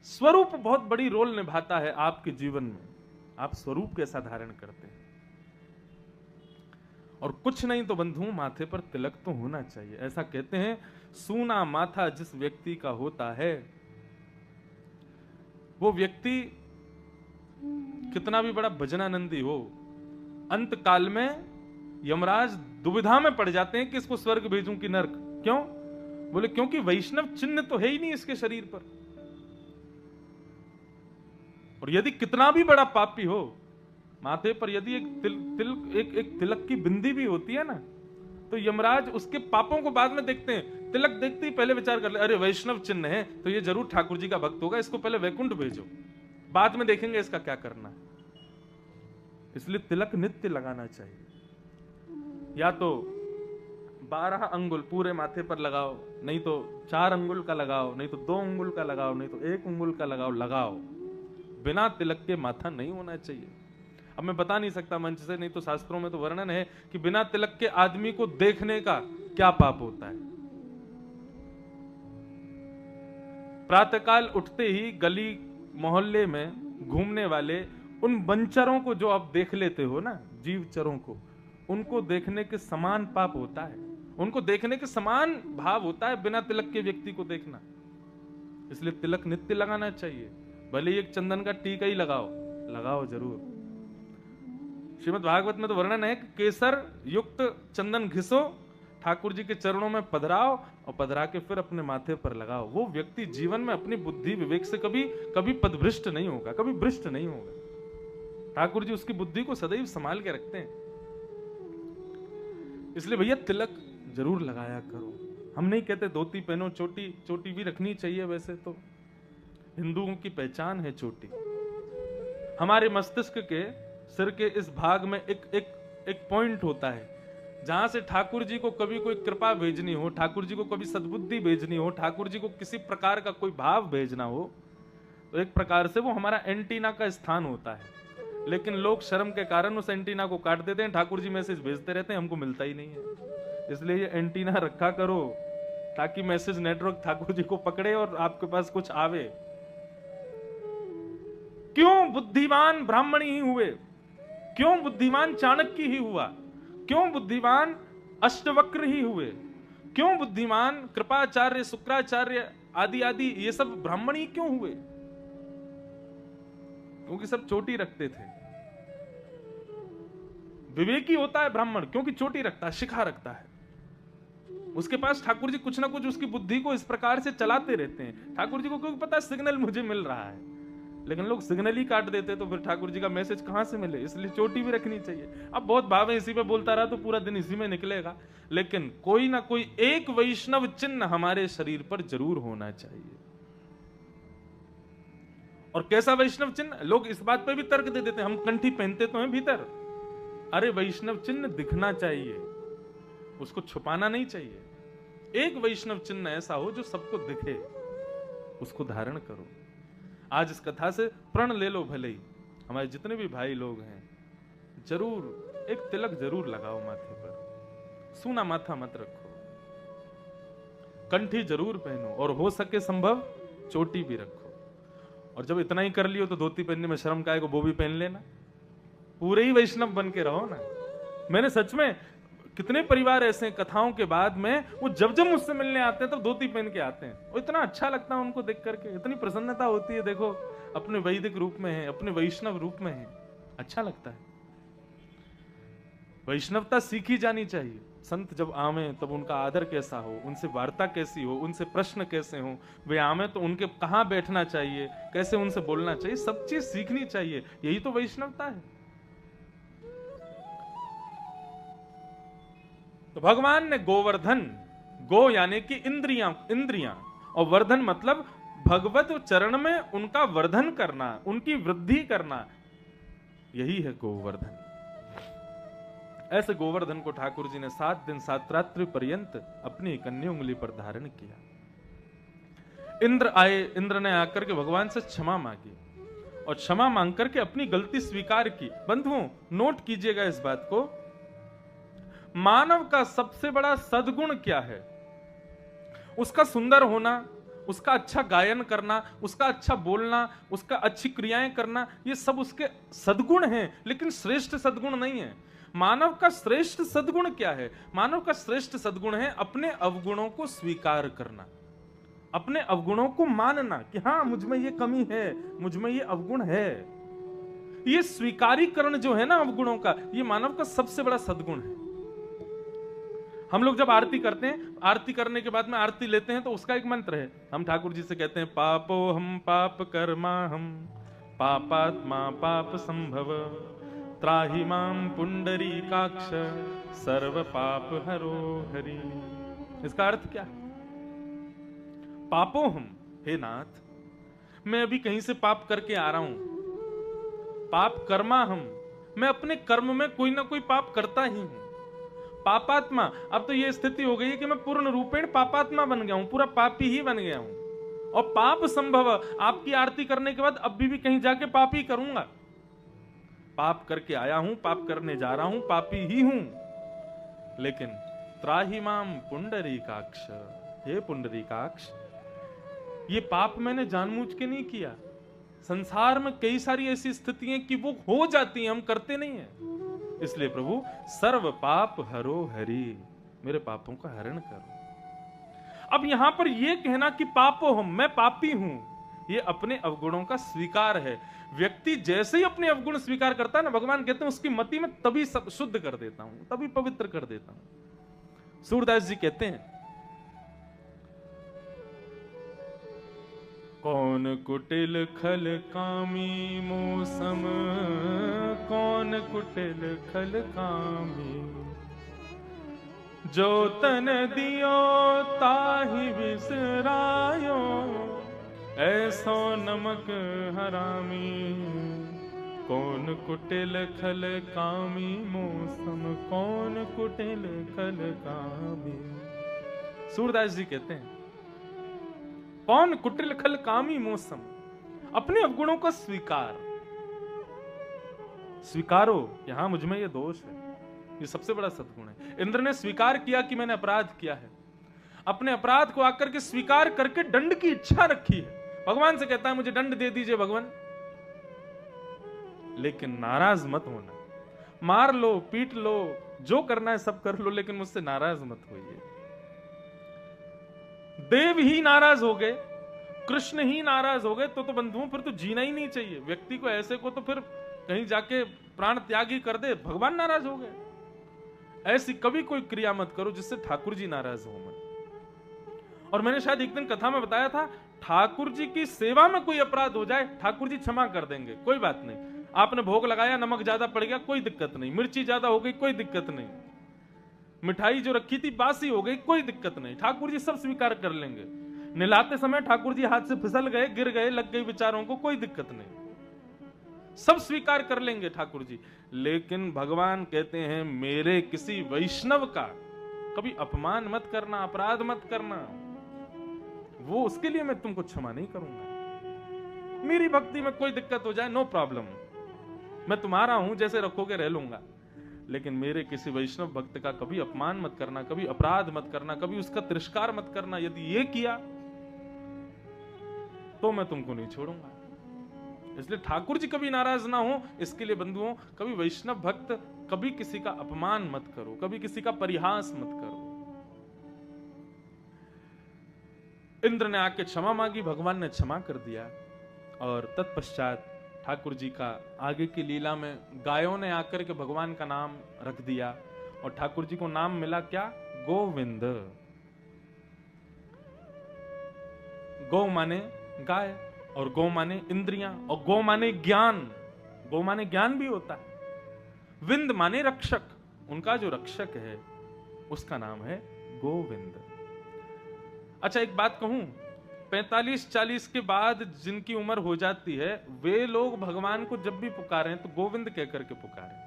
स्वरूप बहुत बड़ी रोल निभाता है आपके जीवन में। आप स्वरूप कैसा धारण करते हैं। और कुछ नहीं तो बंधु माथे पर तिलक तो होना चाहिए। ऐसा कहते हैं सूना माथा जिस व्यक्ति का होता है, वो व्यक्ति कितना भी बड़ा भजनानंदी हो, अंत काल में यमराज दुविधा में पड़ जाते हैं कि इसको स्वर्ग भेजूं कि नरक। क्यों? बोले क्योंकि वैष्णव चिन्ह तो है ही नहीं इसके शरीर पर। और यदि कितना भी बड़ा पापी हो, माथे पर यदि एक तिलक की बिंदी भी होती है ना, तो यमराज उसके पापों को बाद में देखते हैं। तिलक देखते ही पहले विचार कर ले, अरे वैष्णव चिन्ह है तो ये जरूर ठाकुर जी का भक्त होगा, इसको पहले वैकुंठ भेजो, बाद में देखेंगे इसका क्या करना है। इसलिए तिलक नित्य लगाना चाहिए। या तो 12 अंगुल पूरे माथे पर लगाओ, नहीं तो 4 अंगुल का लगाओ, नहीं तो 2 अंगुल का लगाओ, नहीं तो 1 अंगुल का लगाओ। बिना तिलक के माथा नहीं होना चाहिए। अब मैं बता नहीं सकता मंच से, नहीं तो शास्त्रों में तो वर्णन है कि बिना तिलक के आदमी को देखने का क्या पाप होता है। प्रातःकाल उठते ही गली मोहल्ले में घूमने वाले उन बंचरों को जो आप देख लेते हो ना, जीवचरों को, उनको देखने के समान पाप होता है, उनको देखने के समान भाव होता है बिना तिलक के व्यक्ति को देखना। इसलिए तिलक नित्य लगाना चाहिए। भले ही एक चंदन का टीका ही लगाओ जरूर। श्रीमद् भागवत में तो वर्णन है कि केसर युक्त चंदन घिसो, ठाकुर जी के चरणों में पधराओ और पधरा के फिर अपने माथे पर लगाओ। वो व्यक्ति जीवन में अपनी बुद्धि विवेक से कभी पदभ्रष्ट नहीं होगा, कभी भ्रष्ट नहीं होगा। ठाकुर जी उसकी बुद्धि को सदैव संभाल के रखते हैं। इसलिए भैया तिलक जरूर लगाया करो। हम नहीं कहते धोती पहनो, चोटी भी रखनी चाहिए। वैसे तो हिंदुओं की पहचान है चोटी। हमारे मस्तिष्क के सिर के इस भाग में एक पॉइंट होता है जहां से ठाकुर जी को कभी कोई कृपा भेजनी हो, ठाकुर जी को कभी सद्बुद्धि भेजनी हो, ठाकुर जी को किसी प्रकार का कोई भाव भेजना हो, तो एक प्रकार से वो हमारा एंटीना का स्थान होता है। लेकिन लोग शर्म के कारण उस एंटीना को काट देते हैं। ठाकुर जी मैसेज भेजते रहते हैं, हमको मिलता ही नहीं है। इसलिए ये एंटीना रखा करो ताकि मैसेज नेटवर्क ठाकुर जी को पकड़े और आपके पास कुछ आवे। क्यों बुद्धिमान ब्राह्मणी ही हुए? क्यों बुद्धिमान चाणक्य ही हुआ? क्यों बुद्धिमान अष्टवक्र ही हुए? क्यों बुद्धिमान कृपाचार्य, शुक्राचार्य आदि ये सब ब्राह्मण ही क्यों हुए? क्योंकि सब चोटी रखते थे। विवेकी होता है ब्राह्मण क्योंकि चोटी रखता है, शिखा रखता है। उसके पास ठाकुर जी कुछ ना कुछ उसकी बुद्धि को इस प्रकार से चलाते रहते हैं। ठाकुर जी को क्योंकि पता है सिग्नल मुझे मिल रहा है, लेकिन लोग सिग्नल ही काट देते तो फिर ठाकुर जी का मैसेज कहां से मिले। इसलिए चोटी भी रखनी चाहिए। अब बहुत भाव है, इसी पे बोलता रहा तो पूरा दिन इसी में निकलेगा। लेकिन कोई ना कोई एक वैष्णव चिन्ह हमारे शरीर पर जरूर होना चाहिए। और कैसा वैष्णव चिन्ह? लोग इस बात पे भी तर्क दे देते हैं, हम कंठी पहनते तो हैं भीतर। अरे वैष्णव चिन्ह दिखना चाहिए, उसको छुपाना नहीं चाहिए। एक वैष्णव चिन्ह ऐसा हो जो सबको दिखे, उसको धारण करो। आज इस कथा से प्रण ले लो। भले ही हमारे जितने भी भाई लोग हैं, जरूर एक तिलक जरूर लगाओ माथे पर। सूना माथा मत रखो, कंठी जरूर पहनो और हो सके संभव चोटी भी रखो। और जब इतना ही कर लियो तो धोती पहनने में शर्म काहे को, वो भी पहन लेना। पूरे ही वैष्णव बन के रहो ना। मैंने सच में कितने परिवार ऐसे हैं, कथाओं के बाद में वो जब मुझसे मिलने आते हैं तब धोती पहन के आते हैं। वो इतना अच्छा लगता है उनको देख करके, इतनी प्रसन्नता होती है। देखो अपने वैदिक रूप में है, अपने वैष्णव रूप में है, अच्छा लगता है। वैष्णवता सीखी जानी चाहिए। संत जब आवे तब उनका आदर कैसा हो, उनसे वार्ता कैसी हो, उनसे प्रश्न कैसे हो, वे आवे तो उनके कहां बैठना चाहिए, कैसे उनसे बोलना चाहिए, सब चीज सीखनी चाहिए। यही तो वैष्णवता है। तो भगवान ने गोवर्धन, गो यानी कि इंद्रियां, इंद्रियां, और वर्धन मतलब भगवत चरण में उनका वर्धन करना, उनकी वृद्धि करना, यही है गोवर्धन। ऐसे गोवर्धन को ठाकुर जी ने 7 दिन 7 रात्रि पर्यंत अपनी कन्या उंगली पर धारण किया। इंद्र आए, इंद्र ने आकर के भगवान से क्षमा मांगी और क्षमा मांग करके अपनी गलती स्वीकार की। बंधुओं, नोट कीजिएगा इस बात को, मानव का सबसे बड़ा सद्गुण क्या है? उसका सुंदर होना, उसका अच्छा गायन करना, उसका अच्छा बोलना, उसका अच्छी क्रियाएं करना, ये सब उसके सद्गुण हैं, लेकिन श्रेष्ठ सद्गुण नहीं है। मानव का श्रेष्ठ सद्गुण क्या है? मानव का श्रेष्ठ सद्गुण है अपने अवगुणों को स्वीकार करना, अपने अवगुणों को मानना कि हाँ, मुझ में ये कमी है, मुझ में ये अवगुण है। ये स्वीकारीकरण जो है ना अवगुणों का, ये मानव का सबसे बड़ा सद्गुण है। हम लोग जब आरती करते हैं, आरती करने के बाद में आरती लेते हैं तो उसका एक मंत्र है, हम ठाकुर जी से कहते हैं, पापो हम पाप कर्मा हम पापात्मा पाप संभव त्राहि माम पुंडरीकाक्ष सर्व पाप हरो हरि। इसका अर्थ क्या है? पापो हम, हे नाथ, मैं अभी कहीं से पाप करके आ रहा हूं। पाप कर्मा हम, मैं अपने कर्म में कोई ना कोई पाप करता ही हूं। पापात्मा, अब तो ये स्थिति हो गई है कि मैं पूर्ण रूपेण पापात्मा बन गया हूं, पूरा पापी ही बन गया हूं। और पाप संभव, आपकी आरती करने के बाद अभी भी कहीं जाके पाप ही करूंगा। पाप करके आया हूं, पाप करने जा रहा हूं, पापी ही हूं। लेकिन त्राहि माम पुंडरीकाक्ष, हे पुंडरीकाक्ष, ये पाप मैंने जानबूझ के नहीं किया। संसार में कई सारी ऐसी स्थितियां कि वो हो जाती हैं, हम करते नहीं है। इसलिए प्रभु, सर्व पाप हरो हरि, मेरे पापों का हरण करो। अब यहां पर यह कहना कि पापो हम, मैं पापी हूं, ये अपने अवगुणों का स्वीकार है। व्यक्ति जैसे ही अपने अवगुण स्वीकार करता है ना, भगवान कहते हैं उसकी मति में तभी सब शुद्ध कर देता हूं, तभी पवित्र कर देता हूं। सूरदास जी कहते हैं, कौन कुटिल खल कामी मौसम, कौन कुटिल खल कामी, जो तन दियो ताहि बिसरायो, ऐसो नमक हरामी। कौन कुटिल खल कामी मौसम, कौन कुटिल खल कामी। सूरदास जी कहते हैं, कौन कुटिल खल कामी मौसम, अपने अवगुणों का स्वीकारो, यहां मुझ में ये दोष है, ये सबसे बड़ा सद्गुण है। इंद्र ने स्वीकार किया कि मैंने अपराध किया है, अपने अपराध को आकर के स्वीकार करके दंड की इच्छा रखी है। भगवान से कहता है मुझे दंड दे दीजिए भगवान, लेकिन नाराज मत होना, मार लो, पीट लो, जो करना है सब कर लो, लेकिन मुझसे नाराज मत होइए। देव ही नाराज हो गए, कृष्ण ही नाराज हो गए, तो बंधुओं फिर तो जीना ही नहीं चाहिए। व्यक्ति को ऐसे को तो फिर कहीं जाके प्राण त्याग ही कर दे, भगवान नाराज हो गए। ऐसी कभी कोई क्रिया मत करो जिससे ठाकुर जी नाराज हो मत। और मैंने शायद एक दिन कथा में बताया था, ठाकुर जी की सेवा में कोई अपराध हो जाए, ठाकुर जी क्षमा कर देंगे, कोई बात नहीं। आपने भोग लगाया, नमक ज्यादा पड़ गया, कोई दिक्कत नहीं। मिर्ची ज्यादा हो गई, कोई दिक्कत नहीं। मिठाई जो रखी थी बासी हो गई, कोई दिक्कत नहीं, ठाकुर जी सब स्वीकार कर लेंगे। निलाते समय ठाकुर जी हाथ से फिसल गए, गिर गए, लग गई बेचारों को, कोई दिक्कत नहीं, सब स्वीकार कर लेंगे ठाकुर जी। लेकिन भगवान कहते हैं, मेरे किसी वैष्णव का कभी अपमान मत करना, अपराध मत करना, वो उसके लिए मैं तुमको क्षमा नहीं करूंगा। मेरी भक्ति में कोई दिक्कत हो जाए, नो प्रॉब्लम, मैं तुम्हारा हूं, जैसे रखोगे रह लूंगा, लेकिन मेरे किसी वैष्णव भक्त का कभी अपमान मत करना, कभी अपराध मत करना, कभी उसका तिरस्कार मत करना। यदि ये किया तो मैं तुमको नहीं छोड़ूंगा। इसलिए ठाकुर जी कभी नाराज ना हो, इसके लिए बंधुओं, कभी वैष्णव भक्त, कभी किसी का अपमान मत करो, कभी किसी का परिहास मत करो। इंद्र ने आके क्षमा मांगी, भगवान ने क्षमा कर दिया। और तत्पश्चात ठाकुर जी का आगे की लीला में गायों ने आकर के भगवान का नाम रख दिया, और ठाकुर जी को नाम मिला क्या? गोविंद। गौ माने गाय, और गौ माने इंद्रियां, और गौ माने ज्ञान। गौ माने ज्ञान भी होता है। विंद माने रक्षक, उनका जो रक्षक है, उसका नाम है गोविंद। अच्छा एक बात कहूं, 45-40 के बाद जिनकी उम्र हो जाती है वे लोग भगवान को जब भी पुकारें तो गोविंद कहकर के पुकारें।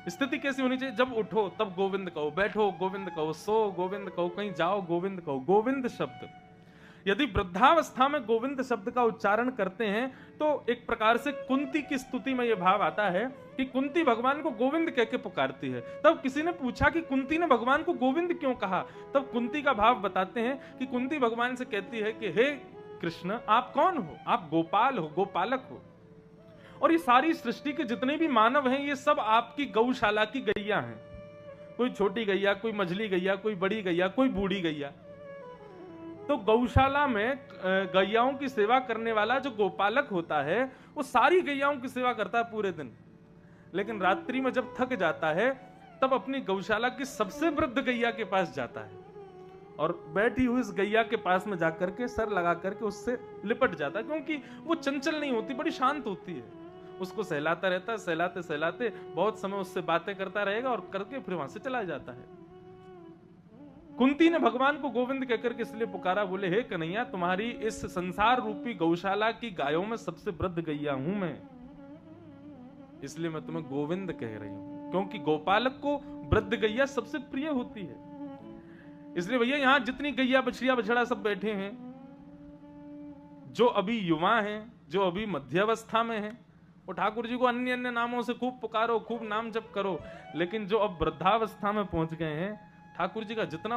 स्थिति कैसी होनी चाहिए? जब उठो तब गोविंद कहो, बैठो गोविंद कहो, सो गोविंद कहो, कहीं जाओ गोविंद कहो। गोविंद शब्द, यदि वृद्धावस्था में गोविंद शब्द का उच्चारण करते हैं तो एक प्रकार से कुंती की स्तुति में यह भाव आता है कि कुंती भगवान को गोविंद कह के पुकारती है। तब किसी ने पूछा कि कुंती ने भगवान को गोविंद क्यों कहा? तब कुंती का भाव बताते हैं कि कुंती भगवान से कहती है कि हे कृष्ण, आप कौन हो? आप गोपाल हो, गोपालक हो, और ये सारी सृष्टि के जितने भी मानव हैं ये सब आपकी गौशाला की गैया हैं। कोई छोटी गैया, कोई मझली गैया, कोई बड़ी गैया, कोई बूढ़ी गैया। तो गौशाला में गैयाओं की सेवा करने वाला जो गोपालक होता है वो सारी गैयाओं की सेवा करता है पूरे दिन, लेकिन रात्रि में जब थक जाता है तब अपनी गौशाला की सबसे वृद्ध गैया के पास जाता है और बैठी हुई इस गैया के पास में जाकर के सर लगा करके उससे लिपट जाता है, क्योंकि वो चंचल नहीं होती, बड़ी शांत होती है। उसको सहलाता रहता है, सहलाते सहलाते बहुत समय उससे बातें करता रहेगा और करके फिर वहां से चला जाता है। कुंती ने भगवान को गोविंद कहकर के इसलिए पुकारा, बोले हे कन्हैया, तुम्हारी इस संसार रूपी गौशाला की गायों में सबसे वृद्ध गैया हूं मैं, इसलिए मैं तुम्हें गोविंद कह रही हूं, क्योंकि गोपालक को वृद्ध गैया सबसे प्रिय होती है। इसलिए भैया यहां जितनी गैया बछड़िया बछड़ा सब बैठे हैं, जो अभी युवा हैं, जो अभी मध्यावस्था में हैं, वो ठाकुर जी को अन्य अन्य नामों से खूब पुकारो, खूब नाम जप करो, लेकिन जो अब वृद्धावस्था में पहुंच गए हैं, ठाकुर जी का जितना